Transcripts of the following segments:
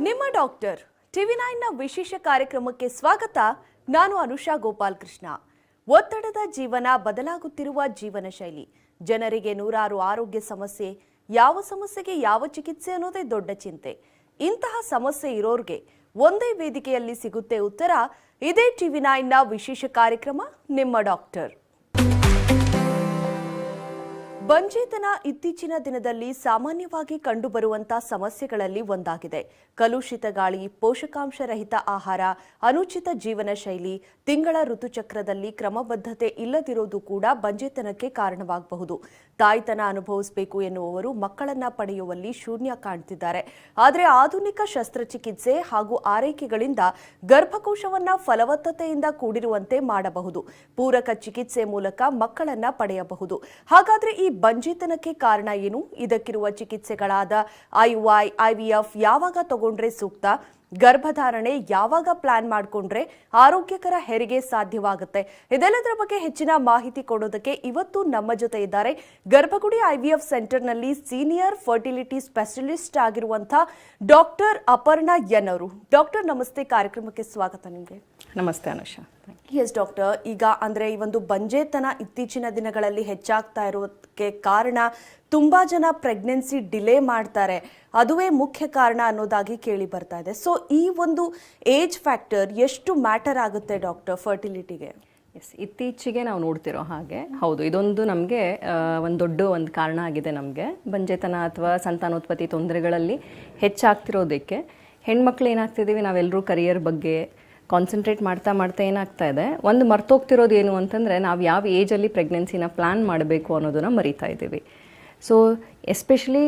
ನಿಮ್ಮ ಡಾಕ್ಟರ್ ಟಿವಿ9ನ ವಿಶೇಷ ಕಾರ್ಯಕ್ರಮಕ್ಕೆ ಸ್ವಾಗತ. ನಾನು ಅನುಷಾ ಗೋಪಾಲ್ ಕೃಷ್ಣ. ಒತ್ತಡದ ಜೀವನ, ಬದಲಾಗುತ್ತಿರುವ ಜೀವನ ಶೈಲಿ, ಜನರಿಗೆ ನೂರಾರು ಆರೋಗ್ಯ ಸಮಸ್ಯೆ, ಯಾವ ಸಮಸ್ಯೆಗೆ ಯಾವ ಚಿಕಿತ್ಸೆ ಅನ್ನೋದೇ ದೊಡ್ಡ ಚಿಂತೆ. ಇಂತಹ ಸಮಸ್ಯೆ ಇರೋರ್ಗೆ ಒಂದೇ ವೇದಿಕೆಯಲ್ಲಿ ಸಿಗುತ್ತೆ ಉತ್ತರ. ಇದೇ ಟಿವಿ9ನ ವಿಶೇಷ ಕಾರ್ಯಕ್ರಮ ನಿಮ್ಮ ಡಾಕ್ಟರ್. ಬಂಜೇತನ ಇತ್ತೀಚಿನ ದಿನದಲ್ಲಿ ಸಾಮಾನ್ಯವಾಗಿ ಕಂಡುಬರುವಂತಹ ಸಮಸ್ಯೆಗಳಲ್ಲಿ ಒಂದಾಗಿದೆ. ಕಲುಷಿತ ಗಾಳಿ, ಪೋಷಕಾಂಶರಹಿತ ಆಹಾರ, ಅನುಚಿತ ಜೀವನ ಶೈಲಿ, ತಿಂಗಳ ಋತುಚಕ್ರದಲ್ಲಿ ಕ್ರಮಬದ್ಧತೆ ಇಲ್ಲದಿರೋದು ಕೂಡ ಬಂಜೇತನಕ್ಕೆ ಕಾರಣವಾಗಬಹುದು. ತಾಯ್ತನ ಅನುಭವಿಸಬೇಕು ಎನ್ನುವವರು ಮಕ್ಕಳನ್ನ ಪಡೆಯುವಲ್ಲಿ ಶೂನ್ಯ ಕಾಣ್ತಿದ್ದಾರೆ. ಆದರೆ ಆಧುನಿಕ ಶಸ್ತ್ರಚಿಕಿತ್ಸೆ ಹಾಗೂ ಆರೈಕೆಗಳಿಂದ ಗರ್ಭಕೋಶವನ್ನ ಫಲವತ್ತತೆಯಿಂದ ಕೂಡಿರುವಂತೆ ಮಾಡಬಹುದು. ಪೂರಕ ಚಿಕಿತ್ಸೆ ಮೂಲಕ ಮಕ್ಕಳನ್ನ ಪಡೆಯಬಹುದು. ಹಾಗಾದ್ರೆ ಈ ಬಂಜೇತನಕ್ಕೆ ಕಾರಣ ಏನು? ಇದಕ್ಕಿರುವ ಚಿಕಿತ್ಸೆಗಳಾದ IUI, IVF ಯಾವಾಗ ತಗೊಂಡ್ರೆ ಸೂಕ್ತ? ಗರ್ಭಧಾರಣೆ ಯಾವಾಗ ಪ್ಲಾನ್ ಮಾಡಿಕೊಂಡ್ರೆ ಆರೋಗ್ಯಕರ ಹೆರಿಗೆ ಸಾಧ್ಯವಾಗುತ್ತೆ? ಇದೆಲ್ಲದರ ಬಗ್ಗೆ ಹೆಚ್ಚಿನ ಮಾಹಿತಿ ಕೊಡೋದಕ್ಕೆ ಇವತ್ತು ನಮ್ಮ ಜೊತೆ ಇದ್ದಾರೆ ಗರ್ಭಗುಡಿ IVF ಸೆಂಟರ್ನಲ್ಲಿ ಸೀನಿಯರ್ ಫರ್ಟಿಲಿಟಿ ಸ್ಪೆಷಲಿಸ್ಟ್ ಆಗಿರುವಂತಹ ಡಾಕ್ಟರ್ ಅಪರ್ಣಾ ಎನ್ ಅವರು. ಡಾಕ್ಟರ್ ನಮಸ್ತೆ, ಕಾರ್ಯಕ್ರಮಕ್ಕೆ ಸ್ವಾಗತ. ನಿಮಗೆ ನಮಸ್ತೆ ಅನುಷಾ. ಎಸ್ ಡಾಕ್ಟರ್, ಈಗ ಅಂದ್ರೆ ಈ ಒಂದು ಬಂಜೇತನ ಇತ್ತೀಚಿನ ದಿನಗಳಲ್ಲಿ ಹೆಚ್ಚಾಗ್ತಾ ಇರೋದಕ್ಕೆ ಕಾರಣ ತುಂಬಾ ಜನ ಪ್ರೆಗ್ನೆನ್ಸಿ ಡಿಲೇ ಮಾಡ್ತಾರೆ, ಅದುವೇ ಮುಖ್ಯ ಕಾರಣ ಅನ್ನೋದಾಗಿ ಕೇಳಿ ಬರ್ತಾ ಇದೆ. ಸೊ ಈ ಒಂದು ಏಜ್ ಫ್ಯಾಕ್ಟರ್ ಎಷ್ಟು ಮ್ಯಾಟರ್ ಆಗುತ್ತೆ ಡಾಕ್ಟರ್ ಫರ್ಟಿಲಿಟಿಗೆ? ಎಸ್, ಇತ್ತೀಚೆಗೆ ನಾವು ನೋಡ್ತಿರೋ ಹಾಗೆ ಹೌದು, ಇದೊಂದು ನಮಗೆ ಒಂದು ಕಾರಣ ಆಗಿದೆ. ನಮಗೆ ಬಂಜೇತನ ಅಥವಾ ಸಂತಾನೋತ್ಪತ್ತಿ ತೊಂದರೆಗಳಲ್ಲಿ ಹೆಚ್ಚಾಗ್ತಿರೋದಕ್ಕೆ ಹೆಣ್ಮಕ್ಳು ಏನಾಗ್ತಿದ್ದೀವಿ, ನಾವೆಲ್ಲರೂ ಕರಿಯರ್ ಬಗ್ಗೆ ಕಾನ್ಸಂಟ್ರೇಟ್ ಮಾಡ್ತಾ ಏನಾಗ್ತಾ ಇದೆ, ಒಂದು ಮರ್ತೋಗ್ತಿರೋದು ಏನು ಅಂತಂದರೆ ನಾವು ಯಾವ ಏಜಲ್ಲಿ ಪ್ರೆಗ್ನೆನ್ಸಿನ ಪ್ಲ್ಯಾನ್ ಮಾಡಬೇಕು ಅನ್ನೋದನ್ನು ಮರಿತಾ ಇದ್ದೀವಿ. ಸೊ ಎಸ್ಪೆಷಲಿ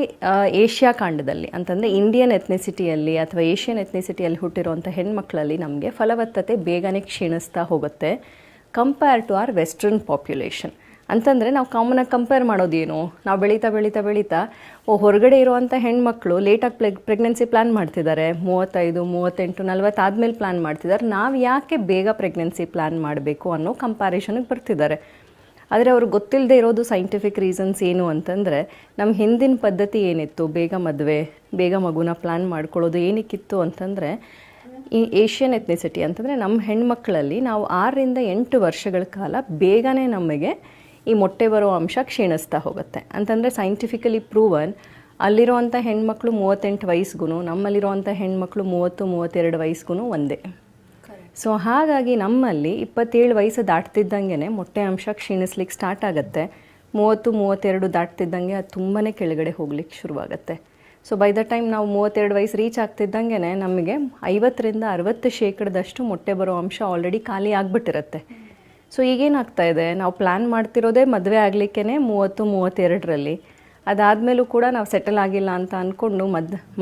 ಏಷ್ಯಾ ಖಂಡದಲ್ಲಿ ಅಂತಂದರೆ ಇಂಡಿಯನ್ ಎಥ್ನಿಸಿಟಿಯಲ್ಲಿ ಅಥವಾ ಏಷ್ಯನ್ ಎಥ್ನಿಸಿಟಿಯಲ್ಲಿ ಹುಟ್ಟಿರುವಂಥ ಹೆಣ್ಮಕ್ಳಲ್ಲಿ ನಮಗೆ ಫಲವತ್ತತೆ ಬೇಗನೆ ಕ್ಷೀಣಿಸ್ತಾ ಹೋಗುತ್ತೆ compare to our western population. ಅಂತಂದರೆ ನಾವು ಕಾಮನಾಗಿ ಕಂಪೇರ್ ಮಾಡೋದೇನು, ನಾವು ಬೆಳೀತಾ ಹೊರಗಡೆ ಇರುವಂಥ ಹೆಣ್ಮಕ್ಳು ಲೇಟಾಗಿ ಪ್ರೆಗ್ನೆನ್ಸಿ ಪ್ಲ್ಯಾನ್ ಮಾಡ್ತಿದ್ದಾರೆ, 35, 38, 40 ಆದಮೇಲೆ ಪ್ಲ್ಯಾನ್ ಮಾಡ್ತಿದ್ದಾರೆ. ನಾವು ಯಾಕೆ ಬೇಗ ಪ್ರೆಗ್ನೆನ್ಸಿ ಪ್ಲ್ಯಾನ್ ಮಾಡಬೇಕು ಅನ್ನೋ ಕಂಪ್ಯಾರಿಷನ್ಗೆ ಬರ್ತಿದ್ದಾರೆ. ಆದರೆ ಅವ್ರಿಗೆ ಗೊತ್ತಿಲ್ಲದೆ ಇರೋದು ಸೈಂಟಿಫಿಕ್ ರೀಸನ್ಸ್ ಏನು ಅಂತಂದರೆ, ನಮ್ಮ ಹಿಂದಿನ ಪದ್ಧತಿ ಏನಿತ್ತು, ಬೇಗ ಮದುವೆ, ಬೇಗ ಮಗುನ ಪ್ಲ್ಯಾನ್ ಮಾಡ್ಕೊಳ್ಳೋದು ಏನಕ್ಕಿತ್ತು ಅಂತಂದರೆ, ಈ ಏಷ್ಯನ್ ಎಥ್ನಿಸಿಟಿ ಅಂತಂದರೆ ನಮ್ಮ ಹೆಣ್ಮಕ್ಳಲ್ಲಿ ನಾವು 6 ರಿಂದ 8 ವರ್ಷಗಳ ಕಾಲ ಬೇಗನೆ ನಮಗೆ ಈ ಮೊಟ್ಟೆ ಬರೋ ಅಂಶ ಕ್ಷೀಣಿಸ್ತಾ ಹೋಗುತ್ತೆ. ಅಂತಂದರೆ ಸೈಂಟಿಫಿಕಲಿ ಪ್ರೂವನ್ ಅಲ್ಲಿರೋವಂಥ ಹೆಣ್ಮಕ್ಳು 38 ವಯಸ್ಸಿಗೂ ನಮ್ಮಲ್ಲಿರೋವಂಥ ಹೆಣ್ಮಕ್ಳು 30-32 ವಯಸ್ಸಿಗೂ ಒಂದೇ. ಸೊ ಹಾಗಾಗಿ ನಮ್ಮಲ್ಲಿ 27 ವಯಸ್ಸು ದಾಟ್ತಿದ್ದಂಗೆ ಮೊಟ್ಟೆ ಅಂಶ ಕ್ಷೀಣಿಸ್ಲಿಕ್ಕೆ ಸ್ಟಾರ್ಟ್ ಆಗುತ್ತೆ. 30-32 ದಾಟ್ತಿದ್ದಂಗೆ ಅದು ತುಂಬಾ ಕೆಳಗಡೆ ಹೋಗ್ಲಿಕ್ಕೆ ಶುರುವಾಗುತ್ತೆ. ಸೊ ಬೈ ದ ಟೈಮ್ ನಾವು 32 ವಯಸ್ಸು ರೀಚ್ ಆಗ್ತಿದ್ದಂಗೆ ನಮಗೆ 50 ರಿಂದ 60% ಮೊಟ್ಟೆ ಬರೋ ಅಂಶ ಆಲ್ರೆಡಿ ಖಾಲಿ ಆಗಿಬಿಟ್ಟಿರುತ್ತೆ. ಸೊ ಈಗೇನಾಗ್ತಾ ಇದೆ, ನಾವು ಪ್ಲ್ಯಾನ್ ಮಾಡ್ತಿರೋದೇ ಮದುವೆ ಆಗಲಿಕ್ಕೇ 30-32ರಲ್ಲಿ. ಅದಾದಮೇಲೂ ಕೂಡ ನಾವು ಸೆಟಲ್ ಆಗಿಲ್ಲ ಅಂತ ಅಂದ್ಕೊಂಡು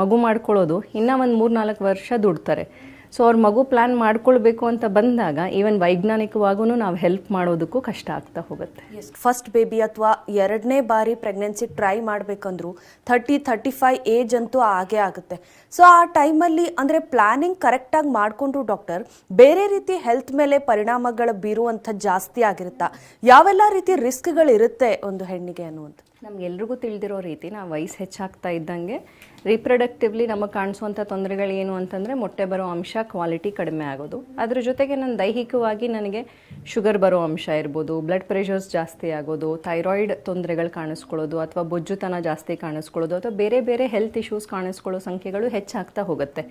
ಮಗು ಮಾಡ್ಕೊಳ್ಳೋದು ಇನ್ನೂ ಒಂದು 3-4 ವರ್ಷ ದುಡ್ತಾರೆ. ಸೊ ಅವ್ರ ಮಗು ಪ್ಲ್ಯಾನ್ ಮಾಡ್ಕೊಳ್ಬೇಕು ಅಂತ ಬಂದಾಗ ಈವನ್ ವೈಜ್ಞಾನಿಕವಾಗೂ ನಾವು ಹೆಲ್ಪ್ ಮಾಡೋದಕ್ಕೂ ಕಷ್ಟ ಆಗ್ತಾ ಹೋಗುತ್ತೆ. ಫಸ್ಟ್ ಬೇಬಿ ಅಥವಾ 2ನೇ ಬಾರಿ ಪ್ರೆಗ್ನೆನ್ಸಿ ಟ್ರೈ ಮಾಡಬೇಕಂದ್ರೂ 30-35 ಏಜ್ ಅಂತೂ ಆಗೇ ಆಗುತ್ತೆ. ಸೊ ಆ ಟೈಮಲ್ಲಿ ಅಂದರೆ ಪ್ಲಾನಿಂಗ್ ಕರೆಕ್ಟಾಗಿ ಮಾಡಿಕೊಂಡ್ರು ಡಾಕ್ಟರ್, ಬೇರೆ ರೀತಿ ಹೆಲ್ತ್ ಮೇಲೆ ಪರಿಣಾಮಗಳು ಬೀರುವಂಥ ಜಾಸ್ತಿ ಆಗಿರುತ್ತಾ? ಯಾವೆಲ್ಲ ರೀತಿ ರಿಸ್ಕ್ಗಳಿರುತ್ತೆ ಒಂದು ಹೆಣ್ಣಿಗೆ ಅನ್ನುವಂಥ? ನಮಗೆಲ್ರಿಗೂ ತಿಳಿದಿರೋ ರೀತಿ ನಾವು ವಯಸ್ಸು ಹೆಚ್ಚಾಗ್ತಾ ಇದ್ದಂಗೆ ರಿಪ್ರೊಡಕ್ಟಿವ್ಲಿ ನಮಗೆ ಕಾಣಿಸುವಂಥ ತೊಂದರೆಗಳು ಏನು ಅಂತಂದರೆ ಮೊಟ್ಟೆ ಬರೋ ಅಂಶ ಕ್ವಾಲಿಟಿ ಕಡಿಮೆ ಆಗೋದು. ಅದ್ರ ಜೊತೆಗೆ ನನ್ನ ದೈಹಿಕವಾಗಿ ನನಗೆ ಶುಗರ್ ಬರೋ ಅಂಶ ಇರ್ಬೋದು, ಬ್ಲಡ್ ಪ್ರೆಷರ್ಸ್ ಜಾಸ್ತಿ ಆಗೋದು, ಥೈರಾಯ್ಡ್ ತೊಂದರೆಗಳು ಕಾಣಿಸ್ಕೊಳ್ಳೋದು, ಅಥವಾ ಬೊಜ್ಜುತನ ಜಾಸ್ತಿ ಕಾಣಿಸ್ಕೊಳ್ಳೋದು, ಅಥವಾ ಬೇರೆ ಬೇರೆ ಹೆಲ್ತ್ ಇಶ್ಯೂಸ್ ಕಾಣಿಸ್ಕೊಳ್ಳೋ ಸಂಖ್ಯೆಗಳು ಹೆಚ್ಚಾಗ್ತಾ ಹೋಗುತ್ತೆ.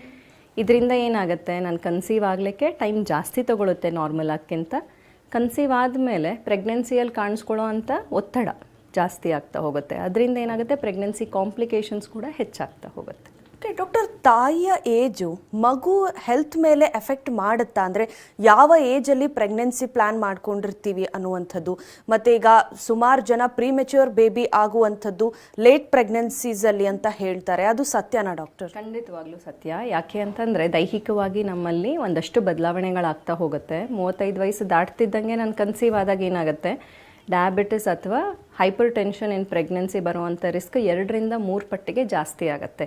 ಇದರಿಂದ ಏನಾಗುತ್ತೆ, ನಾನು ಕನ್ಸೀವ್ ಆಗಲಿಕ್ಕೆ ಟೈಮ್ ಜಾಸ್ತಿ ತೊಗೊಳುತ್ತೆ ನಾರ್ಮಲ್ ಆಗಿಂತ. ಕನ್ಸೀವ್ ಆದಮೇಲೆ ಪ್ರೆಗ್ನೆನ್ಸಿಯಲ್ಲಿ ಕಾಣಿಸ್ಕೊಳ್ಳೋ ಅಂಥ ಒತ್ತಡ ಜಾಸ್ತಿ ಆಗ್ತಾ ಹೋಗುತ್ತೆ. ಅದರಿಂದ ಏನಾಗುತ್ತೆ, ಪ್ರೆಗ್ನೆನ್ಸಿ ಕಾಂಪ್ಲಿಕೇಶನ್ಸ್ ಕೂಡ ಹೆಚ್ಚಾಗ್ತಾ ಹೋಗುತ್ತೆ. ಡಾಕ್ಟರ್, ತಾಯಿಯ ಏಜು ಮಗು ಹೆಲ್ತ್ ಮೇಲೆ ಎಫೆಕ್ಟ್ ಮಾಡುತ್ತಾ? ಅಂದರೆ ಯಾವ ಏಜಲ್ಲಿ ಪ್ರೆಗ್ನೆನ್ಸಿ ಪ್ಲ್ಯಾನ್ ಮಾಡ್ಕೊಂಡಿರ್ತೀವಿ ಅನ್ನುವಂಥದ್ದು, ಮತ್ತು ಈಗ ಸುಮಾರು ಜನ ಪ್ರೀಮೆಚ್ಯೂರ್ ಬೇಬಿ ಆಗುವಂಥದ್ದು ಲೇಟ್ ಪ್ರೆಗ್ನೆನ್ಸೀಸಲ್ಲಿ ಅಂತ ಹೇಳ್ತಾರೆ, ಅದು ಸತ್ಯನಾ ಡಾಕ್ಟರ್? ಖಂಡಿತವಾಗ್ಲೂ ಸತ್ಯ. ಯಾಕೆ ಅಂತಂದರೆ ದೈಹಿಕವಾಗಿ ನಮ್ಮಲ್ಲಿ ಒಂದಷ್ಟು ಬದಲಾವಣೆಗಳಾಗ್ತಾ ಹೋಗುತ್ತೆ. 35 ವಯಸ್ಸು ದಾಟ್ತಿದ್ದಂಗೆ ನಾನು ಕನ್ಸೀವ್ ಆದಾಗ ಏನಾಗುತ್ತೆ, ಡಯಾಬಿಟಿಸ್ ಅಥವಾ ಹೈಪರ್ ಟೆನ್ಷನ್ ಇನ್ ಪ್ರೆಗ್ನೆನ್ಸಿ ಬರುವಂಥ ರಿಸ್ಕ್ 2 ರಿಂದ 3 ಪಟ್ಟಿಗೆ ಜಾಸ್ತಿ ಆಗುತ್ತೆ.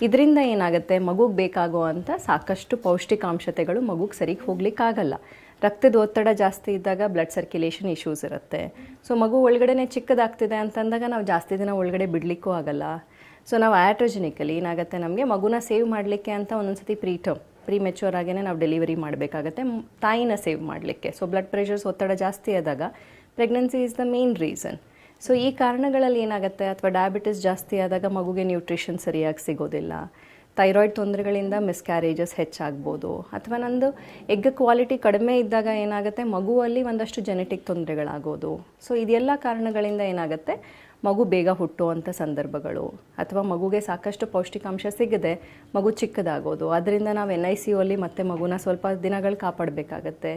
ಇದರಿಂದ ಏನಾಗುತ್ತೆ, ಮಗುಗೆ ಬೇಕಾಗುವಂಥ ಸಾಕಷ್ಟು ಪೌಷ್ಟಿಕಾಂಶತೆಗಳು ಮಗುಗೆ ಸರಿಗೆ ಹೋಗ್ಲಿಕ್ಕಾಗಲ್ಲ. ರಕ್ತದ ಒತ್ತಡ ಜಾಸ್ತಿ ಇದ್ದಾಗ ಬ್ಲಡ್ ಸರ್ಕ್ಯುಲೇಷನ್ ಇಶ್ಯೂಸ್ ಇರುತ್ತೆ. ಸೊ ಮಗು ಒಳಗಡೆ ಚಿಕ್ಕದಾಗ್ತಿದೆ ಅಂತಂದಾಗ ನಾವು ಜಾಸ್ತಿ ದಿನ ಒಳಗಡೆ ಬಿಡಲಿಕ್ಕೂ ಆಗಲ್ಲ. ಸೊ ನಾವು ಆ್ಯಟ್ರೋಜೆನಿಕಲಿ ಏನಾಗುತ್ತೆ, ನಮಗೆ ಮಗುನ ಸೇವ್ ಮಾಡಲಿಕ್ಕೆ ಅಂತ ಒಂದೊಂದ್ಸತಿ ಪ್ರೀ ಮೆಚ್ಯೂರ್ ಆಗೇ ನಾವು ಡೆಲಿವರಿ ಮಾಡಬೇಕಾಗತ್ತೆ ತಾಯಿನ ಸೇವ್ ಮಾಡಲಿಕ್ಕೆ. ಸೊ ಬ್ಲಡ್ ಪ್ರೆಷರ್ಸ್ ಒತ್ತಡ ಜಾಸ್ತಿ ಆದಾಗ pregnancy is the main reason. So ಈ ಕಾರಣಗಳಲ್ಲಿ ಏನಾಗುತ್ತೆ, ಅಥವಾ ಡಯಾಬಿಟಿಸ್ ಜಾಸ್ತಿ ಆದಾಗ ಮಗುಗೆ ನ್ಯೂಟ್ರಿಷನ್ ಸರಿಯಾಗಿ ಸಿಗೋದಿಲ್ಲ, ಥೈರಾಯ್ಡ್ ತೊಂದರೆಗಳಿಂದ ಮಿಸ್ಕ್ಯಾರೇಜಸ್ ಹೆಚ್ಚಾಗ್ಬೋದು, ಅಥವಾ ನಂದು ಎಗ್ ಕ್ವಾಲಿಟಿ ಕಡಿಮೆ ಇದ್ದಾಗ ಏನಾಗುತ್ತೆ ಮಗುವಲ್ಲಿ ಒಂದಷ್ಟು ಜೆನೆಟಿಕ್ ತೊಂದರೆಗಳಾಗೋದು. ಸೊ ಇದೆಲ್ಲ ಕಾರಣಗಳಿಂದ ಏನಾಗುತ್ತೆ ಮಗು ಬೇಗ ಹುಟ್ಟುವಂಥ ಸಂದರ್ಭಗಳು, ಅಥವಾ ಮಗುಗೆ ಸಾಕಷ್ಟು ಪೌಷ್ಟಿಕಾಂಶ ಸಿಗದೆ ಮಗು ಚಿಕ್ಕದಾಗೋದು. ಅದರಿಂದ ನಾವು NICU ಅಲ್ಲಿ ಮತ್ತೆ ಮಗುನ ಸ್ವಲ್ಪ ದಿನಗಳು ಕಾಪಾಡಬೇಕಾಗತ್ತೆ.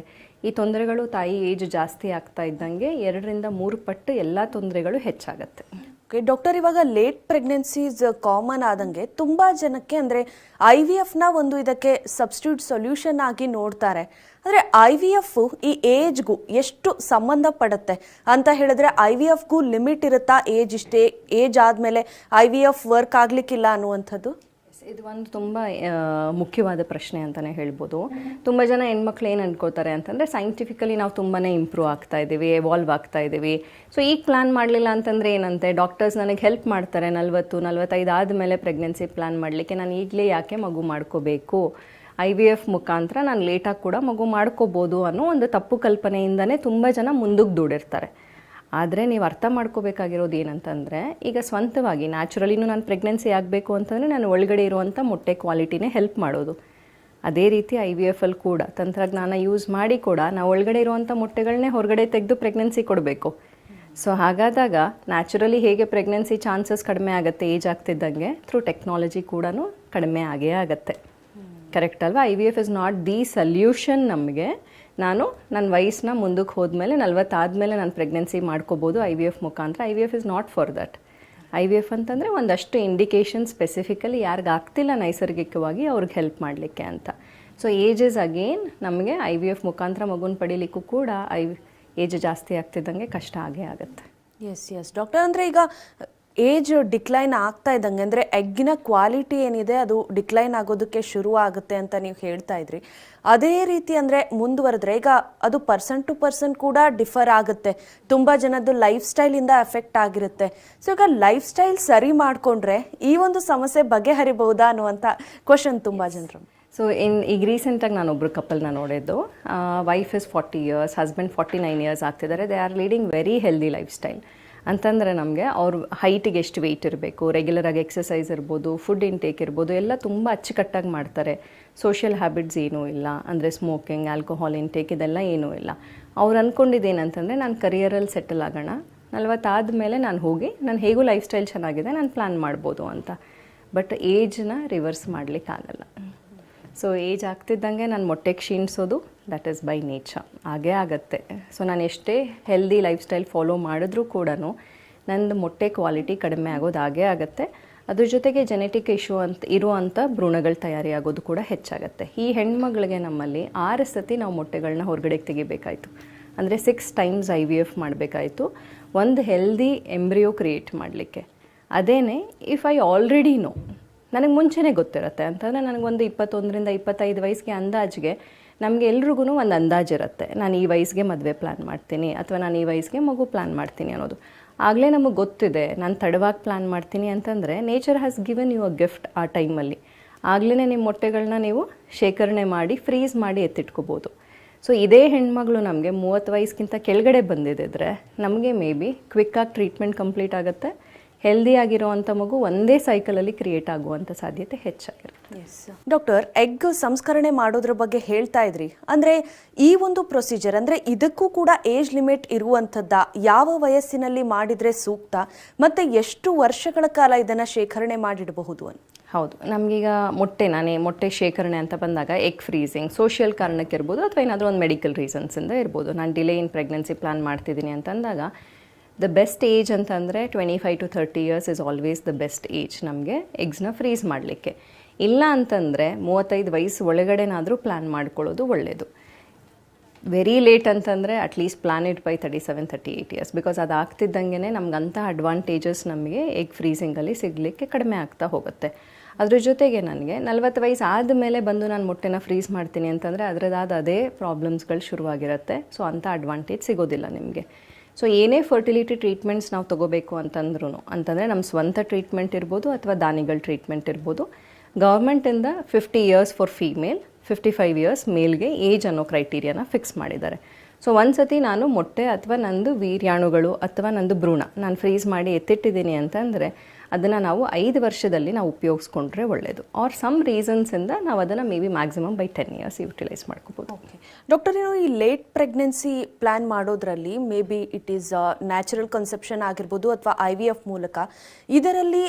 ಈ ತೊಂದರೆಗಳು ತಾಯಿ ಏಜ್ ಜಾಸ್ತಿ ಆಗ್ತಾ ಇದ್ದಂಗೆ 2 ರಿಂದ 3 ಪಟ್ಟು ಎಲ್ಲ ತೊಂದರೆಗಳು ಹೆಚ್ಚಾಗತ್ತೆ. ಓಕೆ ಡಾಕ್ಟರ್, ಇವಾಗ ಲೇಟ್ ಪ್ರೆಗ್ನೆನ್ಸೀಸ್ ಕಾಮನ್ ಆದಂಗೆ ತುಂಬ ಜನಕ್ಕೆ ಅಂದರೆ IVFನ ಒಂದು ಇದಕ್ಕೆ ಸಬ್ಸ್ಟಿಟ್ಯೂಟ್ ಸೊಲ್ಯೂಷನ್ ಆಗಿ ನೋಡ್ತಾರೆ. ಆದರೆ IVF ಈ ಏಜ್ಗೂ ಎಷ್ಟು ಸಂಬಂಧಪಡುತ್ತೆ ಅಂತ ಹೇಳಿದ್ರೆ IVFಗೂ ಲಿಮಿಟ್ ಇರುತ್ತಾ, ಏಜ್ ಇಷ್ಟೇ, ಏಜ್ ಆದಮೇಲೆ IVF ವರ್ಕ್ ಆಗಲಿಕ್ಕಿಲ್ಲ ಅನ್ನುವಂಥದ್ದು? ಇದು ಒಂದು ತುಂಬ ಮುಖ್ಯವಾದ ಪ್ರಶ್ನೆ ಅಂತಲೇ ಹೇಳ್ಬೋದು. ತುಂಬ ಜನ ಹೆಣ್ಮಕ್ಳು ಏನು ಅಂದ್ಕೋತಾರೆ ಅಂತಂದರೆ ಸೈಂಟಿಫಿಕಲಿ ನಾವು ತುಂಬಾ ಇಂಪ್ರೂವ್ ಆಗ್ತಾ ಇದ್ದೀವಿ, ಎವಾಲ್ವ್ ಆಗ್ತಾ ಇದ್ದೀವಿ. ಸೊ ಈಗ ಪ್ಲ್ಯಾನ್ ಮಾಡಲಿಲ್ಲ ಅಂತಂದರೆ ಏನಂತೆ, ಡಾಕ್ಟರ್ಸ್ ನನಗೆ ಹೆಲ್ಪ್ ಮಾಡ್ತಾರೆ 40-45 ಆದಮೇಲೆ ಪ್ರೆಗ್ನೆನ್ಸಿ ಪ್ಲ್ಯಾನ್ ಮಾಡಲಿಕ್ಕೆ, ನಾನು ಈಗಲೇ ಯಾಕೆ ಮಗು ಮಾಡ್ಕೋಬೇಕು, IVF ಮುಖಾಂತರ ನಾನು ಲೇಟಾಗಿ ಕೂಡ ಮಗು ಮಾಡ್ಕೋಬೋದು ಅನ್ನೋ ಒಂದು ತಪ್ಪು ಕಲ್ಪನೆಯಿಂದನೇ ತುಂಬ ಜನ ಮುಂದಕ್ಕೆ ದೂಡಿರ್ತಾರೆ. ಆದರೆ ನೀವು ಅರ್ಥ ಮಾಡ್ಕೋಬೇಕಾಗಿರೋದು ಏನಂತಂದರೆ, ಈಗ ಸ್ವಂತವಾಗಿ ನ್ಯಾಚುರಲಿನೂ ನಾನು ಪ್ರೆಗ್ನೆನ್ಸಿ ಆಗಬೇಕು ಅಂತಂದರೆ ನಾನು ಒಳಗಡೆ ಇರುವಂಥ ಮೊಟ್ಟೆ ಕ್ವಾಲಿಟಿನೇ ಹೆಲ್ಪ್ ಮಾಡೋದು. ಅದೇ ರೀತಿ IVFಲ್ಲಿ ಕೂಡ ತಂತ್ರಜ್ಞಾನ ಯೂಸ್ ಮಾಡಿ ಕೂಡ ನಾವು ಒಳಗಡೆ ಇರುವಂಥ ಮೊಟ್ಟೆಗಳನ್ನೇ ಹೊರಗಡೆ ತೆಗೆದು ಪ್ರೆಗ್ನೆನ್ಸಿ ಕೊಡಬೇಕು. ಸೊ ಹಾಗಾದಾಗ ನ್ಯಾಚುರಲಿ ಹೇಗೆ ಪ್ರೆಗ್ನೆನ್ಸಿ ಚಾನ್ಸಸ್ ಕಡಿಮೆ ಆಗುತ್ತೆ ಏಜ್ ಆಗ್ತಿದ್ದಂಗೆ, ಥ್ರೂ ಟೆಕ್ನಾಲಜಿ ಕೂಡ ಕಡಿಮೆ ಆಗೇ ಆಗುತ್ತೆ. ಕರೆಕ್ಟ್ ಅಲ್ವಾ? IVF is not the solution. ನಮಗೆ ನನ್ನ ವಯಸ್ಸನ್ನ ಮುಂದಕ್ಕೆ ಹೋದ್ಮೇಲೆ 40 ಆದಮೇಲೆ ನಾನು ಪ್ರೆಗ್ನೆನ್ಸಿ ಮಾಡ್ಕೋಬೋದು IVF ಮುಖಾಂತರ. IVF is not for that. IVF ಅಂತಂದರೆ ಒಂದಷ್ಟು ಇಂಡಿಕೇಶನ್ ಸ್ಪೆಸಿಫಿಕಲಿ ಯಾರಿಗೆ ಆಗ್ತಿಲ್ಲ ನೈಸರ್ಗಿಕವಾಗಿ ಅವ್ರಿಗೆ ಹೆಲ್ಪ್ ಮಾಡಲಿಕ್ಕೆ ಅಂತ. ಸೊ ಏಜಸ್ ಅಗೇನ್ ನಮಗೆ IVF ಮುಖಾಂತರ ಮಗುನ ಪಡೀಲಿಕ್ಕೂ ಕೂಡ ಏಜ್ ಜಾಸ್ತಿ ಆಗ್ತಿದ್ದಂಗೆ ಕಷ್ಟ ಆಗೇ ಆಗುತ್ತೆ. ಎಸ್ ಡಾಕ್ಟರ್, ಅಂದರೆ ಈಗ ಏಜ್ ಡಿಕ್ಲೈನ್ ಆಗ್ತಾ ಇದ್ದಂಗೆ ಅಂದರೆ ಎಗ್ಗಿನ ಕ್ವಾಲಿಟಿ ಏನಿದೆ ಅದು ಡಿಕ್ಲೈನ್ ಆಗೋದಕ್ಕೆ ಶುರು ಆಗುತ್ತೆ ಅಂತ ನೀವು ಹೇಳ್ತಾ ಇದ್ರಿ. ಅದೇ ರೀತಿ ಅಂದರೆ ಮುಂದುವರೆದ್ರೆ ಈಗ ಅದು ಪರ್ಸನ್ ಟು ಪರ್ಸನ್ ಕೂಡ ಡಿಫರ್ ಆಗುತ್ತೆ. ತುಂಬ ಜನದ್ದು ಲೈಫ್ ಸ್ಟೈಲಿಂದ ಎಫೆಕ್ಟ್ ಆಗಿರುತ್ತೆ. ಸೊ ಈಗ ಲೈಫ್ ಸ್ಟೈಲ್ ಸರಿ ಮಾಡಿಕೊಂಡ್ರೆ ಈ ಒಂದು ಸಮಸ್ಯೆ ಬಗೆಹರಿಬಹುದಾ ಅನ್ನುವಂಥ ಕ್ವಶನ್ ತುಂಬ ಜನರು. ಸೊ ಈಗ ರೀಸೆಂಟಾಗಿ ನಾನೊಬ್ಬರು ಕಪಲ್ನ ನೋಡಿದ್ದು. Wife is 40 years, husband 49 years ಆಗ್ತಿದ್ದಾರೆ. They are leading very healthy life style. ಅಂತಂದರೆ ನಮಗೆ ಅವ್ರ ಹೈಟಿಗೆ ಎಷ್ಟು ವೆಯ್ಟ್ ಇರಬೇಕು, ರೆಗ್ಯುಲರಾಗಿ ಎಕ್ಸಸೈಸ್ ಇರ್ಬೋದು, ಫುಡ್ ಇಂಟೇಕ್ ಇರ್ಬೋದು, ಎಲ್ಲ ತುಂಬ ಅಚ್ಚುಕಟ್ಟಾಗಿ ಮಾಡ್ತಾರೆ. ಸೋಷಿಯಲ್ ಹ್ಯಾಬಿಟ್ಸ್ ಏನೂ ಇಲ್ಲ, ಅಂದರೆ ಸ್ಮೋಕಿಂಗ್, ಆಲ್ಕೋಹಾಲ್ ಇಂಟೇಕ್ ಇದೆಲ್ಲ ಏನೂ ಇಲ್ಲ. ಅವ್ರು ಅಂದ್ಕೊಂಡಿದ್ದೇನಂತಂದರೆ ನಾನು ಕರಿಯರಲ್ಲಿ ಸೆಟಲ್ ಆಗೋಣ, 40 ಆದಮೇಲೆ ನಾನು ಹೋಗಿ ನಾನು ಹೇಗೂ ಲೈಫ್ ಸ್ಟೈಲ್ ಚೆನ್ನಾಗಿದೆ ನಾನು ಪ್ಲ್ಯಾನ್ ಮಾಡ್ಬೋದು ಅಂತ. ಬಟ್ ಏಜ್ನ ರಿವರ್ಸ್ ಮಾಡಲಿಕ್ಕಾಗಲ್ಲ. ಸೊ ಏಜ್ ಆಗ್ತಿದ್ದಂಗೆ ನಾನು ಮೊಟ್ಟೆ ಕ್ಷೀಣಿಸೋದು ದಟ್ ಈಸ್ ಬೈ ನೇಚರ್, ಆಗೇ ಆಗುತ್ತೆ. ಸೊ ನಾನು ಎಷ್ಟೇ ಹೆಲ್ದಿ ಲೈಫ್ ಸ್ಟೈಲ್ ಫಾಲೋ ಮಾಡಿದ್ರೂ ಕೂಡ ನಂದು ಮೊಟ್ಟೆ ಕ್ವಾಲಿಟಿ ಕಡಿಮೆ ಆಗೋದು ಆಗೇ ಆಗುತ್ತೆ. ಅದ್ರ ಜೊತೆಗೆ ಜೆನೆಟಿಕ್ ಇಶ್ಯೂ ಅಂತ ಇರುವಂಥ ಭ್ರೂಣಗಳು ತಯಾರಿಯಾಗೋದು ಕೂಡ ಹೆಚ್ಚಾಗುತ್ತೆ. ಈ ಹೆಣ್ಮಗಳಿಗೆ ನಮ್ಮಲ್ಲಿ 6 ಸತಿ ನಾವು ಮೊಟ್ಟೆಗಳನ್ನ ಹೊರಗಡೆಗೆ ತೆಗಿಬೇಕಾಯಿತು. ಅಂದರೆ 6 times IVF ಮಾಡಬೇಕಾಯಿತು ಒಂದು ಹೆಲ್ದಿ ಎಂಬ್ರಿಯೋ ಕ್ರಿಯೇಟ್ ಮಾಡಲಿಕ್ಕೆ. ಅದೇನೇ ಇಫ್ ಐ ಆಲ್ರೆಡಿ ನೋ, ನನಗೆ ಮುಂಚೆನೇ ಗೊತ್ತಿರುತ್ತೆ ಅಂತಂದರೆ ನನಗೊಂದು 21 ರಿಂದ 25 ವಯಸ್ಸಿಗೆ ಅಂದಾಜಿಗೆ ನಮಗೆ ಎಲ್ರಿಗೂ ಒಂದು ಅಂದಾಜಿರುತ್ತೆ, ನಾನು ಈ ವಯಸ್ಸಿಗೆ ಮದುವೆ ಪ್ಲ್ಯಾನ್ ಮಾಡ್ತೀನಿ ಅಥವಾ ನಾನು ಈ ವಯಸ್ಸಿಗೆ ಮಗು ಪ್ಲ್ಯಾನ್ ಮಾಡ್ತೀನಿ ಅನ್ನೋದು. ಆಗಲೇ ನಮಗೆ ಗೊತ್ತಿದೆ ನಾನು ತಡವಾಗಿ ಪ್ಲ್ಯಾನ್ ಮಾಡ್ತೀನಿ ಅಂತಂದರೆ nature has given you a gift. ಆ ಟೈಮಲ್ಲಿ ಆಗಲೇ ನಿಮ್ಮ ಮೊಟ್ಟೆಗಳನ್ನ ನೀವು ಶೇಖರಣೆ ಮಾಡಿ ಫ್ರೀಸ್ ಮಾಡಿ ಎತ್ತಿಟ್ಕೋಬೋದು. ಸೊ ಇದೇ ಹೆಣ್ಮಗಳು ನಮಗೆ 30 ವಯಸ್ಸಿಗಿಂತ ಕೆಳಗಡೆ ಬಂದಿದ್ದರೆ ನಮಗೆ ಮೇ ಬಿ ಕ್ವಿಕ್ಕಾಗಿ ಟ್ರೀಟ್ಮೆಂಟ್ ಕಂಪ್ಲೀಟ್ ಆಗುತ್ತೆ. ಹೆಲ್ದಿ ಆಗಿರುವಂಥ ಮಗು ಒಂದೇ ಸೈಕಲಲ್ಲಿ ಕ್ರಿಯೇಟ್ ಆಗುವಂಥ ಸಾಧ್ಯತೆ ಹೆಚ್ಚಾಗಿರುತ್ತೆ. ಡಾಕ್ಟರ್, ಎಗ್ ಸಂಸ್ಕರಣೆ ಮಾಡೋದ್ರ ಬಗ್ಗೆ ಹೇಳ್ತಾ ಇದ್ರಿ. ಅಂದರೆ ಈ ಒಂದು ಪ್ರೊಸೀಜರ್ ಅಂದರೆ ಇದಕ್ಕೂ ಕೂಡ ಏಜ್ ಲಿಮಿಟ್ ಇರುವಂಥದ್ದ? ಯಾವ ವಯಸ್ಸಿನಲ್ಲಿ ಮಾಡಿದರೆ ಸೂಕ್ತ? ಮತ್ತು ಎಷ್ಟು ವರ್ಷಗಳ ಕಾಲ ಇದನ್ನು ಶೇಖರಣೆ ಮಾಡಿಡಬಹುದು ಅಂತ? ಹೌದು, ನಮಗೀಗ ಮೊಟ್ಟೆ ಶೇಖರಣೆ ಅಂತ ಬಂದಾಗ ಎಗ್ ಫ್ರೀಸಿಂಗ್ ಸೋಷಿಯಲ್ ಕಾರಣಕ್ಕೆ ಇರ್ಬೋದು, ಅಥವಾ ಏನಾದರೂ ಒಂದು ಮೆಡಿಕಲ್ ರೀಸನ್ಸಿಂದ ಇರ್ಬೋದು. ನಾನು ಡಿಲೇ ಇನ್ ಪ್ರೆಗ್ನೆನ್ಸಿ ಪ್ಲ್ಯಾನ್ ಮಾಡ್ತಿದ್ದೀನಿ ಅಂತಂದಾಗ ದ ಬೆಸ್ಟ್ ಏಜ್ ಅಂತಂದರೆ 25 to 30 years is always the best age ನಮಗೆ ಎಗ್ಸ್ನ ಫ್ರೀಸ್ ಮಾಡಲಿಕ್ಕೆ. ಇಲ್ಲ ಅಂತಂದರೆ 35 ವಯಸ್ಸು ಒಳಗಡೆನಾದರೂ ಪ್ಲ್ಯಾನ್ ಮಾಡ್ಕೊಳ್ಳೋದು ಒಳ್ಳೆಯದು. ವೆರಿ ಲೇಟ್ ಅಂತಂದರೆ at least plan it by 37-38 years, because ಅದು ಆಗ್ತಿದ್ದಂಗೆ ನಮ್ಗೆ ಅಂಥ ಅಡ್ವಾಂಟೇಜಸ್ ನಮಗೆ ಎಗ್ ಫ್ರೀಸಿಂಗಲ್ಲಿ ಸಿಗಲಿಕ್ಕೆ ಕಡಿಮೆ ಆಗ್ತಾ ಹೋಗುತ್ತೆ. ಅದ್ರ ಜೊತೆಗೆ ನನಗೆ 40 ವಯಸ್ಸು ಆದಮೇಲೆ ಬಂದು ನಾನು ಮೊಟ್ಟೆನ ಫ್ರೀಸ್ ಮಾಡ್ತೀನಿ ಅಂತಂದರೆ ಅದರದಾದ ಅದೇ ಪ್ರಾಬ್ಲಮ್ಸ್ಗಳು ಶುರುವಾಗಿರುತ್ತೆ. ಸೊ ಅಂಥ ಅಡ್ವಾಂಟೇಜ್ ಸಿಗೋದಿಲ್ಲ ನಿಮಗೆ. ಸೊ ಏನೇ ಫರ್ಟಿಲಿಟಿ ಟ್ರೀಟ್ಮೆಂಟ್ಸ್ ನಾವು ತೊಗೋಬೇಕು ಅಂತಂದರೆ ನಮ್ಮ ಸ್ವಂತ ಟ್ರೀಟ್ಮೆಂಟ್ ಇರ್ಬೋದು ಅಥವಾ ದಾನಿಗಳ ಟ್ರೀಟ್ಮೆಂಟ್ ಇರ್ಬೋದು, ಗೌರ್ಮೆಂಟಿಂದ 50 ಇಯರ್ಸ್ ಫಾರ್ ಫೀಮೇಲ್, 55 ಇಯರ್ಸ್ ಮೇಲ್ಗೆ ಏಜ್ ಅನ್ನೋ ಕ್ರೈಟೀರಿಯಾನ ಫಿಕ್ಸ್ ಮಾಡಿದ್ದಾರೆ. ಸೊ ಒಂದು ಸತಿ ನಾನು ಮೊಟ್ಟೆ ಅಥವಾ ನಂದು ವೀರ್ಯಾಣುಗಳು ಅಥವಾ ನಂದು ಭ್ರೂಣ ನಾನು ಫ್ರೀಸ್ ಮಾಡಿ ಎತ್ತಿಟ್ಟಿದ್ದೀನಿ ಅಂತಂದರೆ ಅದನ್ನು ನಾವು 5 ವರ್ಷದಲ್ಲಿ ನಾವು ಉಪಯೋಗಿಸ್ಕೊಂಡ್ರೆ ಒಳ್ಳೆಯದು. ಆರ್ ಸಮ್ ರೀಸನ್ಸಿಂದ ನಾವು ಅದನ್ನು may be maximum by 10 years utilise ಮಾಡ್ಕೋಬೋದು. ಡಾಕ್ಟರ್, ಏನು ಈ ಲೇಟ್ ಪ್ರೆಗ್ನೆನ್ಸಿ ಪ್ಲ್ಯಾನ್ ಮಾಡೋದ್ರಲ್ಲಿ may be it is natural conception ಆಗಿರ್ಬೋದು ಅಥವಾ IVF ಮೂಲಕ, ಇದರಲ್ಲಿ